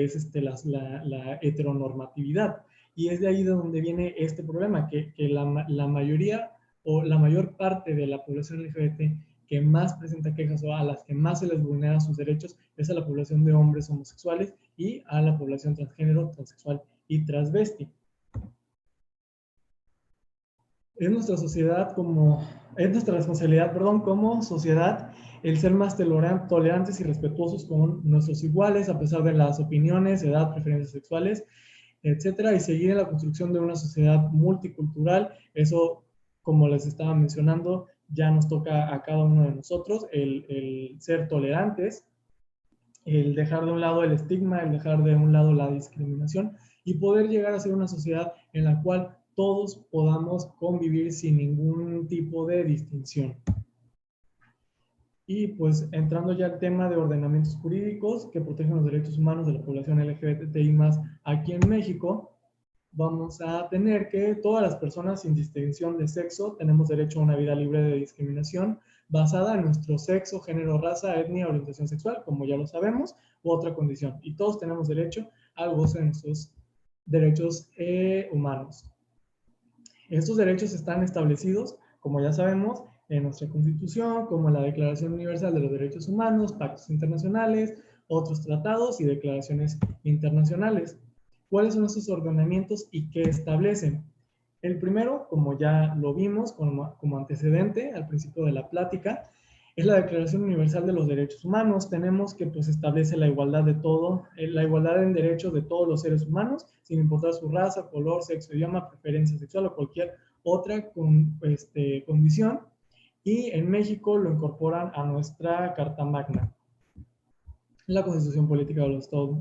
es la heteronormatividad. Y es de ahí de donde viene este problema, que la mayoría o la mayor parte de la población LGBT que más presenta quejas o a las que más se les vulnera sus derechos es a la población de hombres homosexuales y a la población transgénero, transexual y transvesti. Es nuestra sociedad es nuestra responsabilidad, perdón, como sociedad, el ser más tolerantes y respetuosos con nuestros iguales, a pesar de las opiniones, edad, preferencias sexuales, etcétera, y seguir en la construcción de una sociedad multicultural. Eso, como les estaba mencionando, ya nos toca a cada uno de nosotros el ser tolerantes, el dejar de un lado el estigma, el dejar de un lado la discriminación y poder llegar a ser una sociedad en la cual todos podamos convivir sin ningún tipo de distinción. Y pues entrando ya al tema de ordenamientos jurídicos que protegen los derechos humanos de la población LGBTI+, aquí en México, vamos a tener que todas las personas sin distinción de sexo tenemos derecho a una vida libre de discriminación basada en nuestro sexo, género, raza, etnia, orientación sexual, como ya lo sabemos, u otra condición. Y todos tenemos derecho al goce de nuestros derechos humanos. Estos derechos están establecidos, como ya sabemos, en nuestra Constitución, como en la Declaración Universal de los Derechos Humanos, pactos internacionales, otros tratados y declaraciones internacionales. ¿Cuáles son esos ordenamientos y qué establecen? El primero, como ya lo vimos como antecedente al principio de la plática, es la Declaración Universal de los Derechos Humanos. Tenemos que pues establece la igualdad de todo, la igualdad en derechos de todos los seres humanos, sin importar su raza, color, sexo, idioma, preferencia sexual o cualquier otra condición. Y en México lo incorporan a nuestra Carta Magna. La Constitución Política de los Estados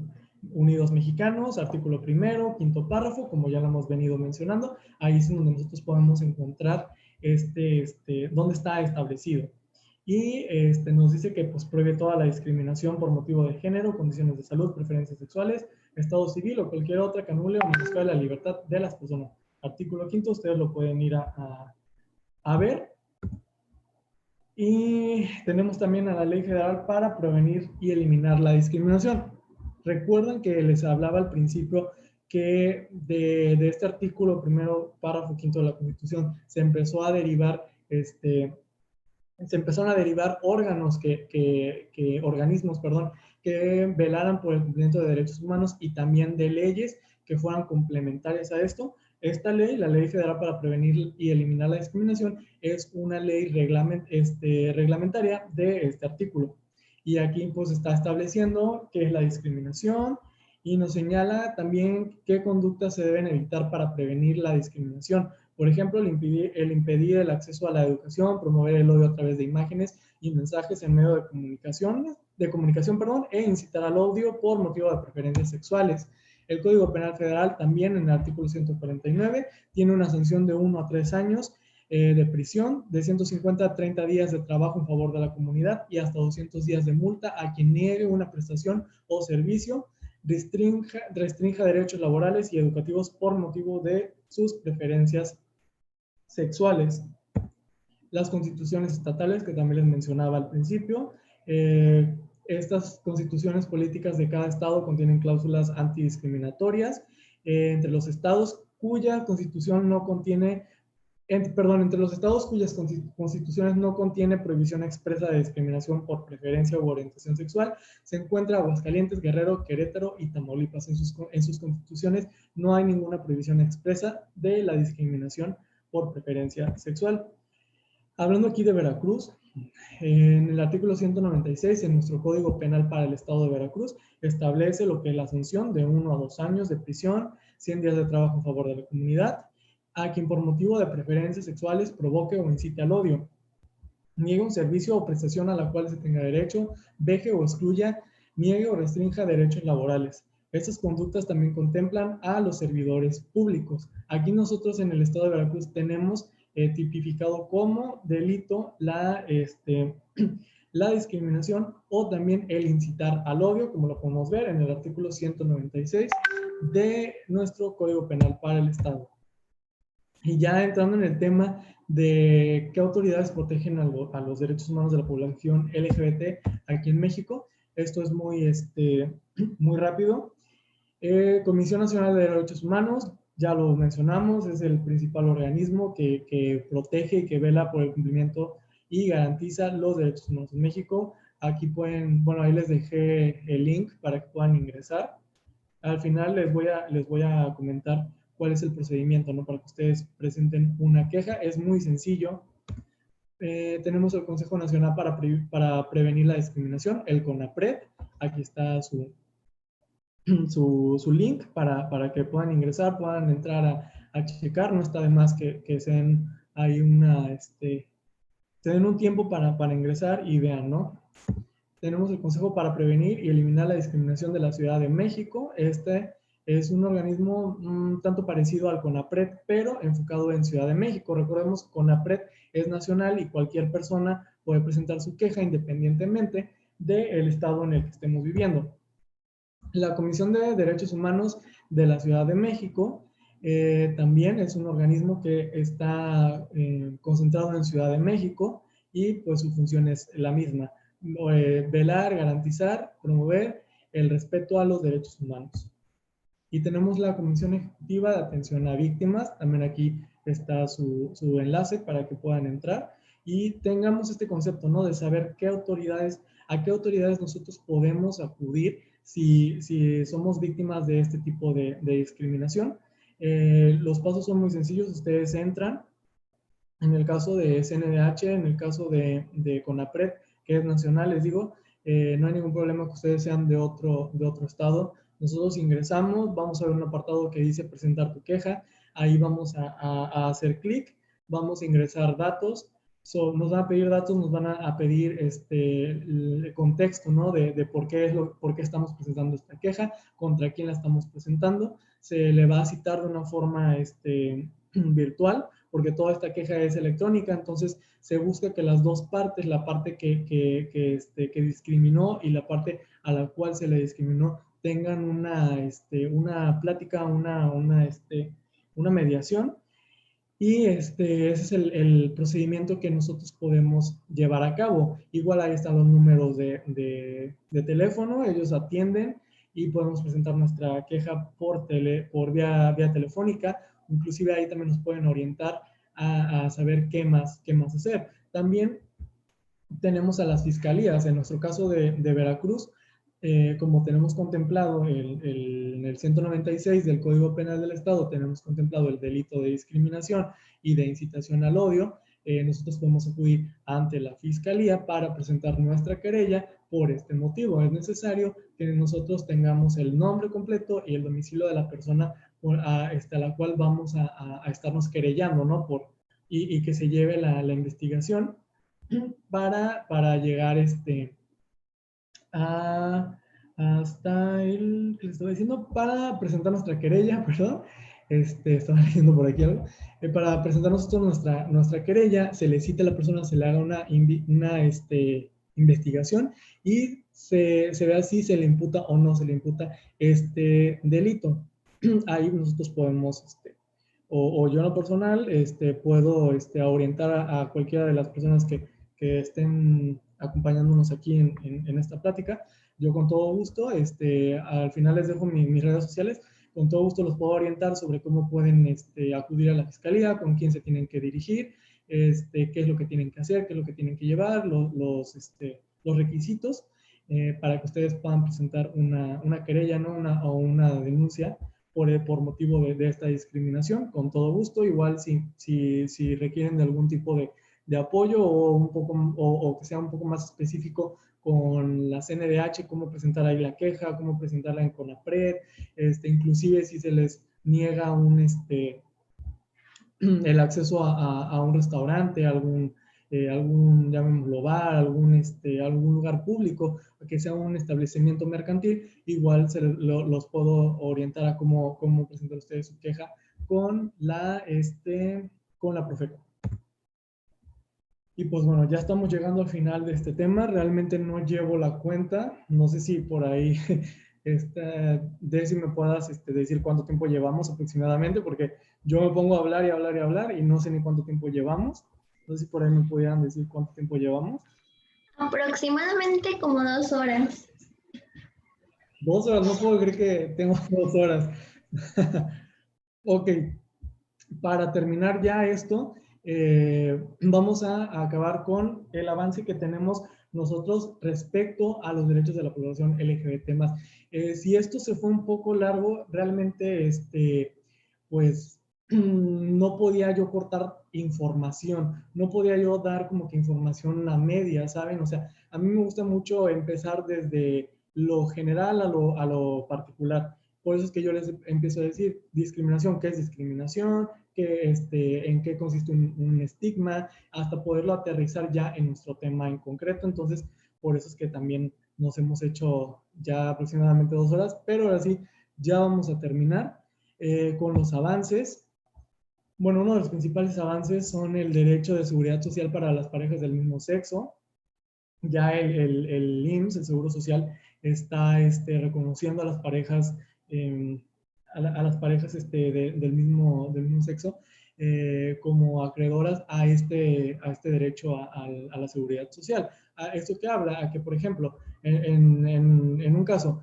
Unidos Mexicanos, artículo primero, quinto párrafo, como ya lo hemos venido mencionando, ahí es donde nosotros podemos encontrar dónde está establecido. Y nos dice que pues, prohíbe toda la discriminación por motivo de género, condiciones de salud, preferencias sexuales, estado civil o cualquier otra que anule o menoscabe la libertad de las personas. Artículo quinto, ustedes lo pueden ir a ver. Y tenemos también a la Ley Federal para prevenir y eliminar la discriminación. Recuerden que les hablaba al principio que de este artículo primero, párrafo quinto de la Constitución, se empezó a derivar, se empezaron a derivar organismos, que velaran por el cumplimiento de derechos humanos y también de leyes que fueran complementarias a esto. Esta ley, la Ley Federal para Prevenir y Eliminar la Discriminación, es una ley reglamentaria de este artículo. Y aquí pues está estableciendo qué es la discriminación y nos señala también qué conductas se deben evitar para prevenir la discriminación. Por ejemplo, el impedir el acceso a la educación, promover el odio a través de imágenes y mensajes en medio de comunicación, e incitar al odio por motivo de preferencias sexuales. El Código Penal Federal también en el artículo 149 tiene una sanción de 1 a 3 años de prisión, de 150 a 30 días de trabajo en favor de la comunidad y hasta 200 días de multa a quien niegue una prestación o servicio, restrinja derechos laborales y educativos por motivo de sus preferencias sexuales. Las constituciones estatales, que también les mencionaba al principio, estas constituciones políticas de cada estado contienen cláusulas antidiscriminatorias entre los estados cuya constitución no contiene, entre los estados cuyas constituciones no contiene prohibición expresa de discriminación por preferencia u orientación sexual, se encuentra Aguascalientes, Guerrero, Querétaro y Tamaulipas. En sus constituciones no hay ninguna prohibición expresa de la discriminación por preferencia sexual. Hablando aquí de Veracruz, en el artículo 196 en nuestro Código Penal para el Estado de Veracruz establece lo que es la sanción de 1 a 2 años de prisión, 100 días de trabajo en favor de la comunidad, a quien por motivo de preferencias sexuales provoque o incite al odio, niegue un servicio o prestación a la cual se tenga derecho, veje o excluya, niegue o restrinja derechos laborales. Estas conductas también contemplan a los servidores públicos. Aquí nosotros en el Estado de Veracruz tenemos tipificado como delito la discriminación o también el incitar al odio, como lo podemos ver en el artículo 196 de nuestro Código Penal para el Estado. Y ya entrando en el tema de qué autoridades protegen a los derechos humanos de la población LGBT aquí en México, esto es muy rápido. Comisión Nacional de Derechos Humanos, ya lo mencionamos, es el principal organismo que protege y que vela por el cumplimiento y garantiza los derechos humanos en México. Aquí pueden, bueno, ahí les dejé el link para que puedan ingresar. Al final les voy a comentar cuál es el procedimiento, ¿no? Para que ustedes presenten una queja. Es muy sencillo. Tenemos el Consejo Nacional para Prevenir la Discriminación, el CONAPRED. Aquí está su link para que puedan ingresar, puedan entrar a checar. No está de más que se den ahí se den un tiempo para ingresar y vean, ¿no? Tenemos el Consejo para Prevenir y Eliminar la Discriminación de la Ciudad de México. Este es un organismo tanto parecido al CONAPRED, pero enfocado en Ciudad de México. Recordemos, CONAPRED es nacional y cualquier persona puede presentar su queja independientemente del estado en el que estemos viviendo. La Comisión de Derechos Humanos de la Ciudad de México también es un organismo que está concentrado en Ciudad de México y pues su función es la misma, velar, garantizar, promover el respeto a los derechos humanos. Y tenemos la Comisión Ejecutiva de Atención a Víctimas, también aquí está su enlace para que puedan entrar y tengamos este concepto, ¿no? De saber a qué autoridades nosotros podemos acudir si somos víctimas de este tipo de discriminación. Los pasos son muy sencillos, ustedes entran, en el caso de CNDH, en el caso de CONAPRED, que es nacional, les digo, no hay ningún problema que ustedes sean de otro estado. Nosotros ingresamos, vamos a ver un apartado que dice presentar tu queja, ahí vamos a hacer clic, vamos a ingresar datos, nos van a pedir datos, nos van a pedir el contexto, ¿no? De por qué estamos presentando esta queja, contra quién la estamos presentando, se le va a citar de una forma virtual, porque toda esta queja es electrónica, entonces se busca que las dos partes, la parte que discriminó y la parte a la cual se le discriminó, tengan una plática, una mediación. Y ese es el procedimiento que nosotros podemos llevar a cabo. Igual ahí están los números de teléfono, ellos atienden y podemos presentar nuestra queja por vía telefónica. Inclusive ahí también nos pueden orientar a saber qué más hacer. También tenemos a las fiscalías. En nuestro caso de Veracruz, como tenemos contemplado en el 196 del Código Penal del Estado, tenemos contemplado el delito de discriminación y de incitación al odio, nosotros podemos acudir ante la Fiscalía para presentar nuestra querella por este motivo. Es necesario que nosotros tengamos el nombre completo y el domicilio de la persona a la cual vamos a estarnos querellando, ¿no? Y que se lleve la investigación para llegar a, hasta el que les estaba diciendo, para presentar nuestra querella, perdón, estaba leyendo por aquí algo, para presentar nosotros nuestra querella, se le cita a la persona, se le haga una investigación y se vea si se le imputa o no se le imputa este delito. Ahí nosotros podemos, o yo en lo personal, puedo orientar a cualquiera de las personas que estén acompañándonos aquí en esta plática. Yo con todo gusto, al final les dejo mis redes sociales, con todo gusto los puedo orientar sobre cómo pueden acudir a la fiscalía, con quién se tienen que dirigir, qué es lo que tienen que hacer, qué es lo que tienen que llevar, los requisitos, para que ustedes puedan presentar una querella, ¿no? O una denuncia por motivo de esta discriminación, con todo gusto. Igual si requieren de algún tipo de apoyo o que sea un poco más específico con la CNDH, cómo presentar ahí la queja, cómo presentarla en CONAPRED, inclusive si se les niega el acceso a un restaurante, llamémoslo bar, algún lugar público, que sea un establecimiento mercantil, igual los puedo orientar a cómo presentar ustedes su queja con con la Profeco. Y pues bueno, ya estamos llegando al final de este tema. Realmente no llevo la cuenta. No sé si por ahí, Desi, me puedas decir cuánto tiempo llevamos aproximadamente, porque yo me pongo a hablar y hablar y hablar y no sé ni cuánto tiempo llevamos. No sé si por ahí me pudieran decir cuánto tiempo llevamos. Aproximadamente como 2 horas. 2 horas, no puedo creer que tengo 2 horas. Ok, para terminar ya esto, vamos a acabar con el avance que tenemos nosotros respecto a los derechos de la población LGBT+. Si esto se fue un poco largo, realmente, pues, no podía yo cortar información, no podía yo dar como que información a media, ¿saben? O sea, a mí me gusta mucho empezar desde lo general a lo particular. Por eso es que yo les empiezo a decir discriminación, ¿qué es discriminación? En qué consiste un estigma, hasta poderlo aterrizar ya en nuestro tema en concreto. Entonces, por eso es que también nos hemos hecho ya aproximadamente 2 horas, pero ahora sí, ya vamos a terminar con los avances. Bueno, uno de los principales avances son el derecho de seguridad social para las parejas del mismo sexo. Ya el IMSS, el Seguro Social, está reconociendo a las parejas, a las parejas del mismo sexo como acreedoras a este derecho a la seguridad social. ¿A esto que habla? A que, por ejemplo, en un caso,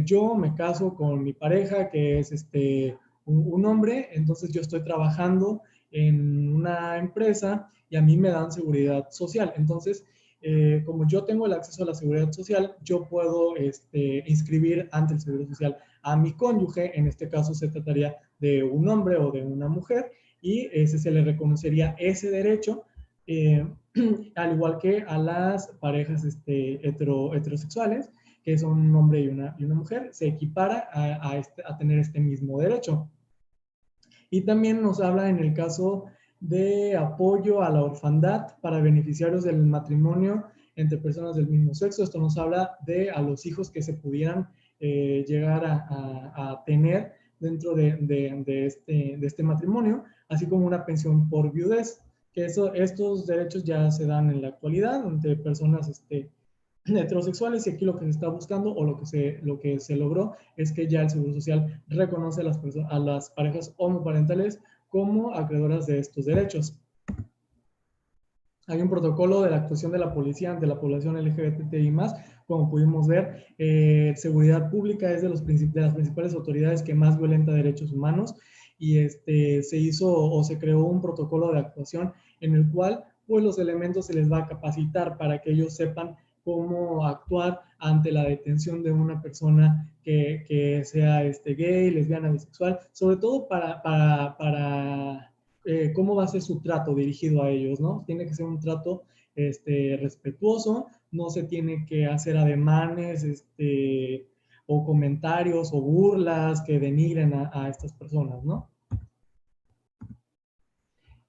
yo me caso con mi pareja, que es un hombre, entonces yo estoy trabajando en una empresa y a mí me dan seguridad social. Entonces, como yo tengo el acceso a la seguridad social, yo puedo inscribir ante el Seguro Social a mi cónyuge. En este caso se trataría de un hombre o de una mujer, y ese se le reconocería ese derecho, eh, al igual que a las parejas heterosexuales, que son un hombre y una mujer, se equipara a tener este mismo derecho. Y también nos habla en el caso de apoyo a la orfandad para beneficiarios del matrimonio entre personas del mismo sexo. Esto nos habla de a los hijos que se pudieran llegar a tener dentro de este matrimonio, así como una pensión por viudez, que estos derechos ya se dan en la actualidad entre personas heterosexuales, y aquí lo que se está buscando o lo que se logró es que ya el Seguro Social reconoce a las parejas homoparentales como acreedoras de estos derechos. Hay un protocolo de la actuación de la policía ante la población LGBTI+, como pudimos ver. Seguridad Pública es de las principales autoridades que más violenta derechos humanos, y se hizo o se creó un protocolo de actuación en el cual pues los elementos se les va a capacitar para que ellos sepan cómo actuar ante la detención de una persona que sea gay, lesbiana, bisexual, sobre todo para cómo va a ser su trato dirigido a ellos, ¿no? Tiene que ser un trato respetuoso, no se tiene que hacer ademanes o comentarios o burlas que denigren a estas personas, ¿no?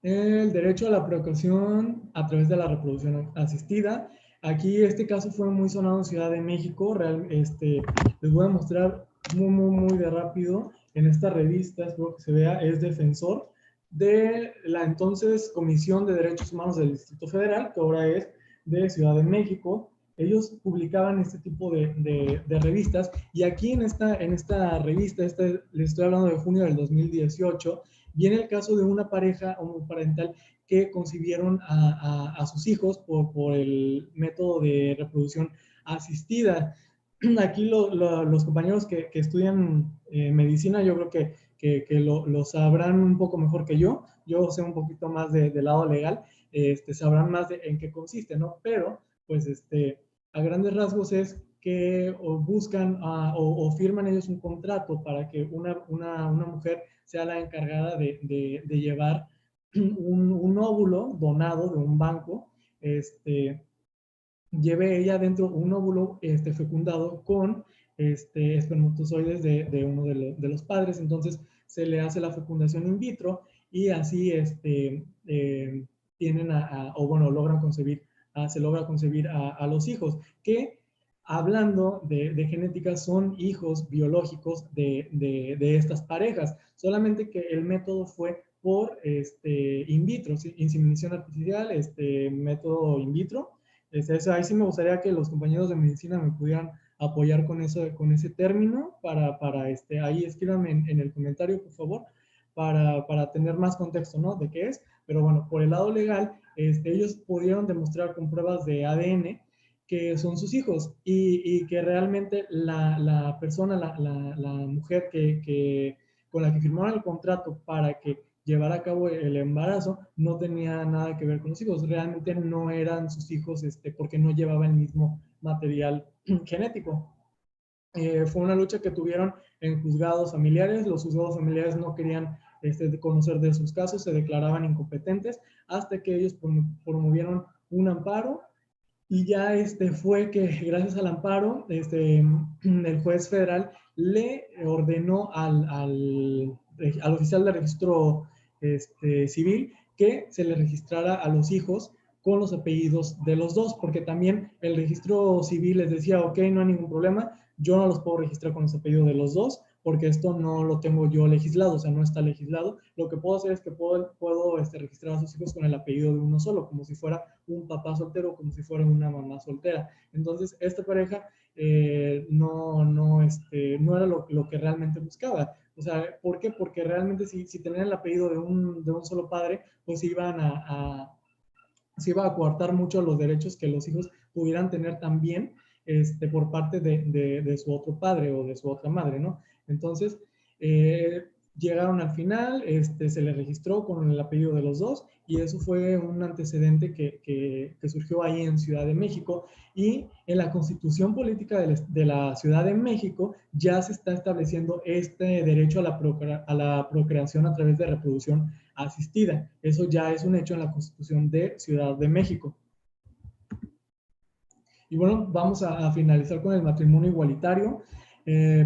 El derecho a la procreación a través de la reproducción asistida. Aquí este caso fue muy sonado en Ciudad de México. Les voy a mostrar muy de rápido. En esta revista, espero que se vea, es defensor de la entonces Comisión de Derechos Humanos del Distrito Federal, que ahora es de Ciudad de México. Ellos publicaban este tipo de revistas, y aquí en esta revista, les estoy hablando de junio del 2018, viene el caso de una pareja homoparental que concibieron a sus hijos por el método de reproducción asistida. Aquí los compañeros que estudian medicina, yo creo que lo sabrán un poco mejor que yo. Yo sé un poquito más del lado legal, sabrán más en qué consiste, ¿no? Pero, pues, a grandes rasgos es que buscan o firman ellos un contrato para que una mujer sea la encargada de llevar un óvulo donado de un banco, lleve ella dentro un óvulo fecundado con espermatozoides de uno de los padres. Entonces se le hace la fecundación in vitro, y así tienen o bueno, logran concebir, se logra concebir a los hijos, que hablando de genética son hijos biológicos de estas parejas, solamente que el método fue por in vitro, ¿sí? Inseminación artificial, método in vitro. Ahí sí me gustaría que los compañeros de medicina me pudieran apoyar con eso, con ese término, ahí escríbanme en el comentario, por favor, para tener más contexto, ¿no? De qué es. Pero bueno, por el lado legal, ellos pudieron demostrar con pruebas de ADN que son sus hijos, y que realmente la persona, la mujer que con la que firmaron el contrato para que llevara a cabo el embarazo, no tenía nada que ver con los hijos. Realmente no eran sus hijos porque no llevaba el mismo material genético. Fue una lucha que tuvieron en juzgados familiares. Los juzgados familiares no querían conocer de sus casos, se declaraban incompetentes hasta que ellos promovieron un amparo y ya fue que gracias al amparo el juez federal le ordenó al oficial de registro civil que se le registrara a los hijos con los apellidos de los dos, porque también el registro civil les decía, ok, no hay ningún problema, yo no los puedo registrar con los apellidos de los dos, porque esto no lo tengo yo legislado, o sea, no está legislado. Lo que puedo hacer es que puedo registrar a sus hijos con el apellido de uno solo, como si fuera un papá soltero, como si fuera una mamá soltera. Entonces, esta pareja no era lo que realmente buscaba. O sea, ¿por qué? Porque realmente si tenían el apellido de un solo padre, pues se iba a coartar mucho los derechos que los hijos pudieran tener también por parte de su otro padre o de su otra madre, ¿no? Entonces, llegaron al final, se le registró con el apellido de los dos y eso fue un antecedente que surgió ahí en Ciudad de México, y en la Constitución Política de la Ciudad de México ya se está estableciendo este derecho a la procreación a través de reproducción asistida. Eso ya es un hecho en la Constitución de Ciudad de México. Y bueno, vamos a finalizar con el matrimonio igualitario.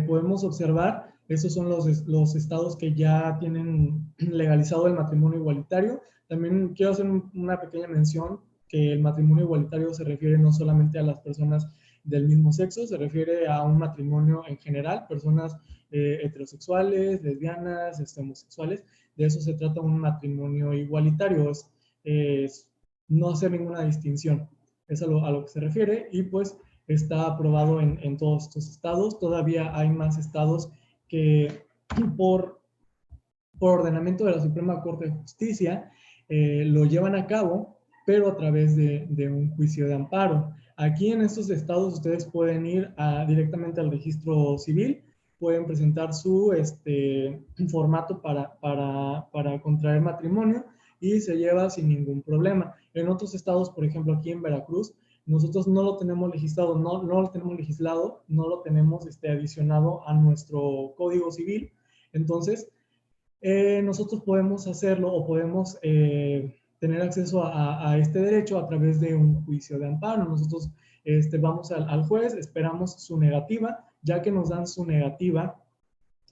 Podemos observar, estos son los estados que ya tienen legalizado el matrimonio igualitario. También quiero hacer una pequeña mención que el matrimonio igualitario se refiere no solamente a las personas del mismo sexo, se refiere a un matrimonio en general, personas heterosexuales, lesbianas, homosexuales. De eso se trata un matrimonio igualitario, es no hacer ninguna distinción. Es a lo que se refiere, y pues está aprobado en todos estos estados. Todavía hay más estados que por ordenamiento de la Suprema Corte de Justicia lo llevan a cabo, pero a través de un juicio de amparo. Aquí en estos estados ustedes pueden ir directamente al registro civil, pueden presentar su formato para contraer matrimonio y se lleva sin ningún problema. En otros estados, por ejemplo aquí en Veracruz, nosotros no lo tenemos legislado, no lo tenemos legislado, no lo tenemos adicionado a nuestro Código Civil. Entonces, nosotros podemos hacerlo o podemos tener acceso a este derecho a través de un juicio de amparo. Nosotros vamos al juez, esperamos su negativa, ya que nos dan su negativa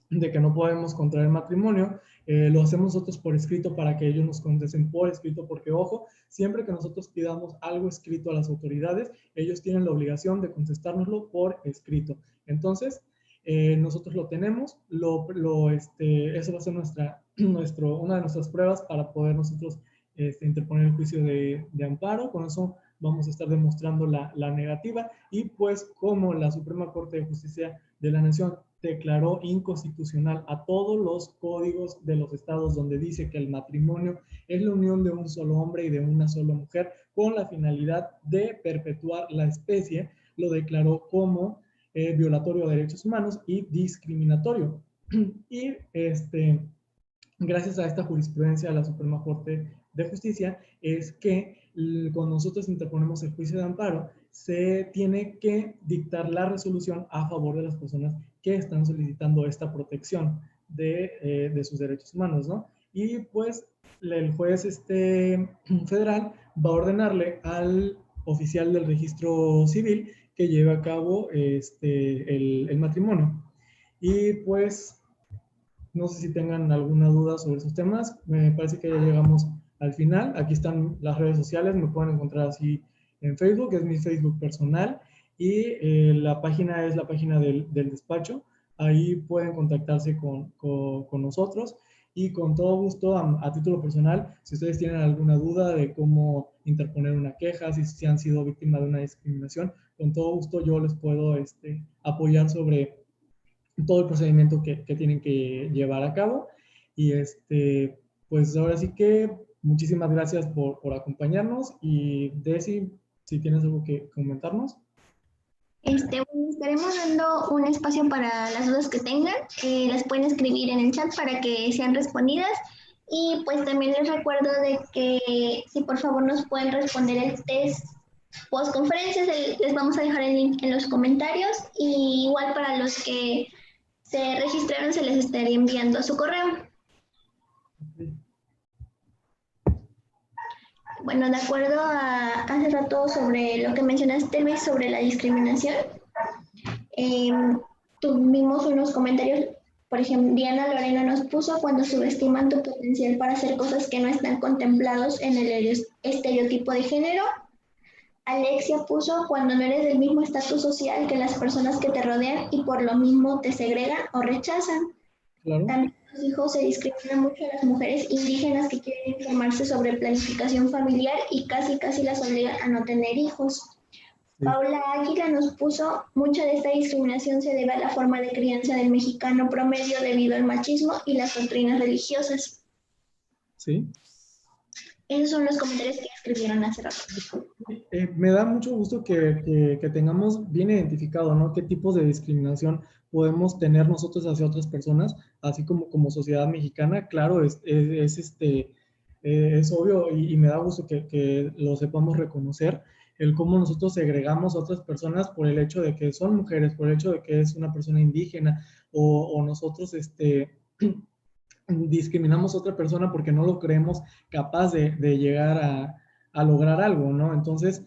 de que no podemos contraer matrimonio, lo hacemos nosotros por escrito para que ellos nos contesten por escrito, porque ojo, siempre que nosotros pidamos algo escrito a las autoridades, ellos tienen la obligación de contestárnoslo por escrito. Entonces, nosotros lo tenemos, eso va a ser una de nuestras pruebas para poder nosotros interponer el juicio de amparo. Con eso vamos a estar demostrando la negativa, y pues como la Suprema Corte de Justicia de la Nación declaró inconstitucional a todos los códigos de los estados donde dice que el matrimonio es la unión de un solo hombre y de una sola mujer con la finalidad de perpetuar la especie, lo declaró como violatorio de derechos humanos y discriminatorio. Y gracias a esta jurisprudencia de la Suprema Corte de Justicia es que cuando nosotros interponemos el juicio de amparo, se tiene que dictar la resolución a favor de las personas que están solicitando esta protección de sus derechos humanos, ¿no? Y pues el juez federal va a ordenarle al oficial del registro civil que lleve a cabo el matrimonio. Y pues no sé si tengan alguna duda sobre esos temas. Me parece que ya llegamos al final. Aquí están las redes sociales, me pueden encontrar así en Facebook, es mi Facebook personal, y la página es la página del despacho. Ahí pueden contactarse con nosotros, y con todo gusto, a título personal, si ustedes tienen alguna duda de cómo interponer una queja, si han sido víctimas de una discriminación, con todo gusto yo les puedo apoyar sobre todo el procedimiento que tienen que llevar a cabo. Y pues ahora sí que muchísimas gracias por acompañarnos, y Desi, si tienes algo que comentarnos. Bueno, estaremos dando un espacio para las dudas que tengan. Las pueden escribir en el chat para que sean respondidas. Y pues también les recuerdo de que si por favor nos pueden responder el test post conferencias, les vamos a dejar el link en los comentarios. Y igual para los que se registraron se les estaría enviando a su correo. Bueno, de acuerdo a hace rato sobre lo que mencionaste, Luis, sobre la discriminación, tuvimos unos comentarios. Por ejemplo, Diana Lorena nos puso: cuando subestiman tu potencial para hacer cosas que no están contemplados en el estereotipo de género. Alexia puso: cuando no eres del mismo estatus social que las personas que te rodean y por lo mismo te segregan o rechazan. Claro. También nos dijo: se discrimina mucho a las mujeres indígenas que quieren informarse sobre planificación familiar y casi las obligan a no tener hijos. Sí. Paula Águila nos puso: mucha de esta discriminación se debe a la forma de crianza del mexicano promedio debido al machismo y las doctrinas religiosas. Sí. Esos son los comentarios que escribieron hace rato. Me da mucho gusto que tengamos bien identificado, ¿no? Qué tipos de discriminación podemos tener nosotros hacia otras personas, así como sociedad mexicana. Claro, es obvio y me da gusto que lo sepamos reconocer, el cómo nosotros segregamos a otras personas por el hecho de que son mujeres, por el hecho de que es una persona indígena, o nosotros discriminamos a otra persona porque no lo creemos capaz de llegar a lograr algo, ¿no? Entonces,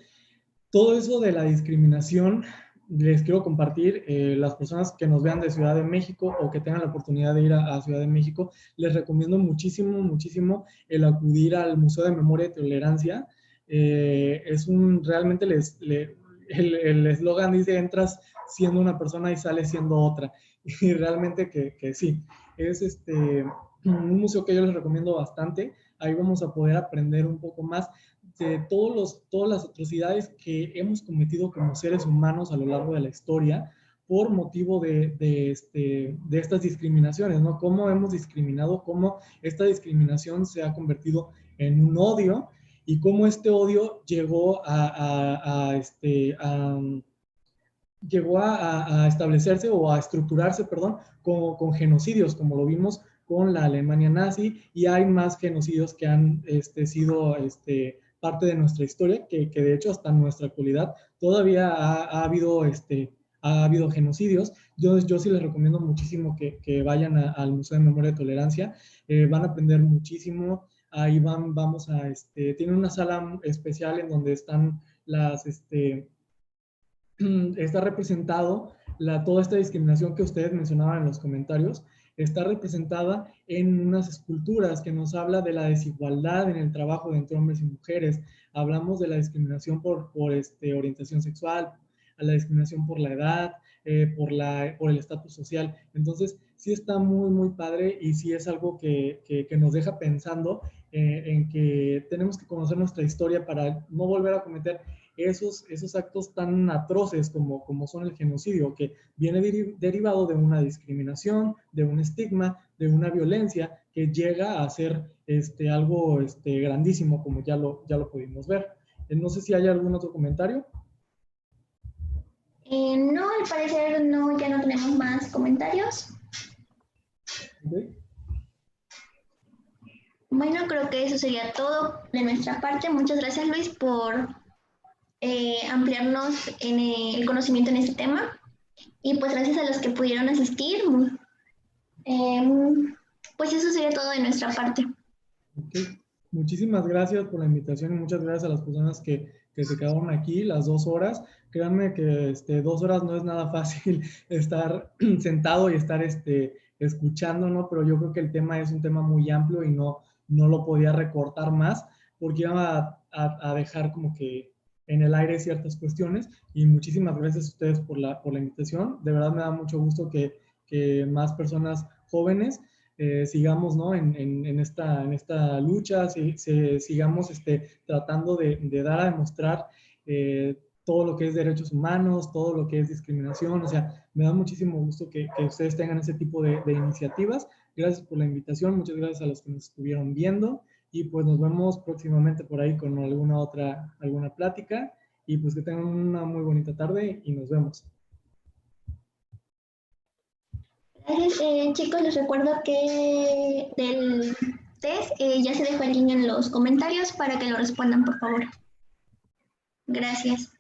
todo eso de la discriminación, les quiero compartir, las personas que nos vean de Ciudad de México o que tengan la oportunidad de ir a Ciudad de México, les recomiendo muchísimo el acudir al Museo de Memoria y Tolerancia. Realmente el eslogan dice: entras siendo una persona y sales siendo otra. Y realmente que sí, es un museo que yo les recomiendo bastante. Ahí vamos a poder aprender un poco más de todas las atrocidades que hemos cometido como seres humanos a lo largo de la historia por motivo de estas discriminaciones, ¿no? Cómo hemos discriminado, cómo esta discriminación se ha convertido en un odio y cómo este odio llegó a establecerse o a estructurarse, perdón, con genocidios, como lo vimos con la Alemania nazi, y hay más genocidios que han sido parte de nuestra historia, que de hecho hasta en nuestra actualidad todavía ha habido genocidios. Yo sí les recomiendo muchísimo que vayan al Museo de Memoria y Tolerancia. Van a aprender muchísimo. Ahí tienen una sala especial en donde están está representado toda esta discriminación que ustedes mencionaban en los comentarios, está representada en unas esculturas que nos habla de la desigualdad en el trabajo entre hombres y mujeres. Hablamos de la discriminación por orientación sexual, a la discriminación por la edad, por el estatus social. Entonces, sí está muy padre y sí es algo que nos deja pensando en que tenemos que conocer nuestra historia para no volver a cometer esos actos tan atroces como son el genocidio, que viene derivado de una discriminación, de un estigma, de una violencia que llega a ser algo grandísimo, como ya lo pudimos ver. No sé si hay algún otro comentario. No, al parecer no, ya no tenemos más comentarios. Okay. Bueno, creo que eso sería todo de nuestra parte. Muchas gracias, Luis, por ampliarnos en el conocimiento en este tema. Y pues gracias a los que pudieron asistir. Pues eso sería todo de nuestra parte. Okay. Muchísimas gracias por la invitación y muchas gracias a las personas que se quedaron aquí las 2 horas. Créanme que 2 horas no es nada fácil estar sentado y estar escuchando, ¿no? Pero yo creo que el tema es un tema muy amplio y no lo podía recortar más porque iba a dejar como que en el aire ciertas cuestiones. Y muchísimas gracias a ustedes por la invitación. De verdad me da mucho gusto que más personas jóvenes sigamos, ¿no? en esta lucha, sigamos tratando de dar a demostrar todo lo que es derechos humanos, todo lo que es discriminación. O sea, me da muchísimo gusto que ustedes tengan ese tipo de iniciativas. Gracias por la invitación, muchas gracias a los que nos estuvieron viendo y pues nos vemos próximamente por ahí con alguna plática y pues que tengan una muy bonita tarde y nos vemos. Gracias, chicos, les recuerdo que del test ya se dejó el link en los comentarios para que lo respondan, por favor. Gracias.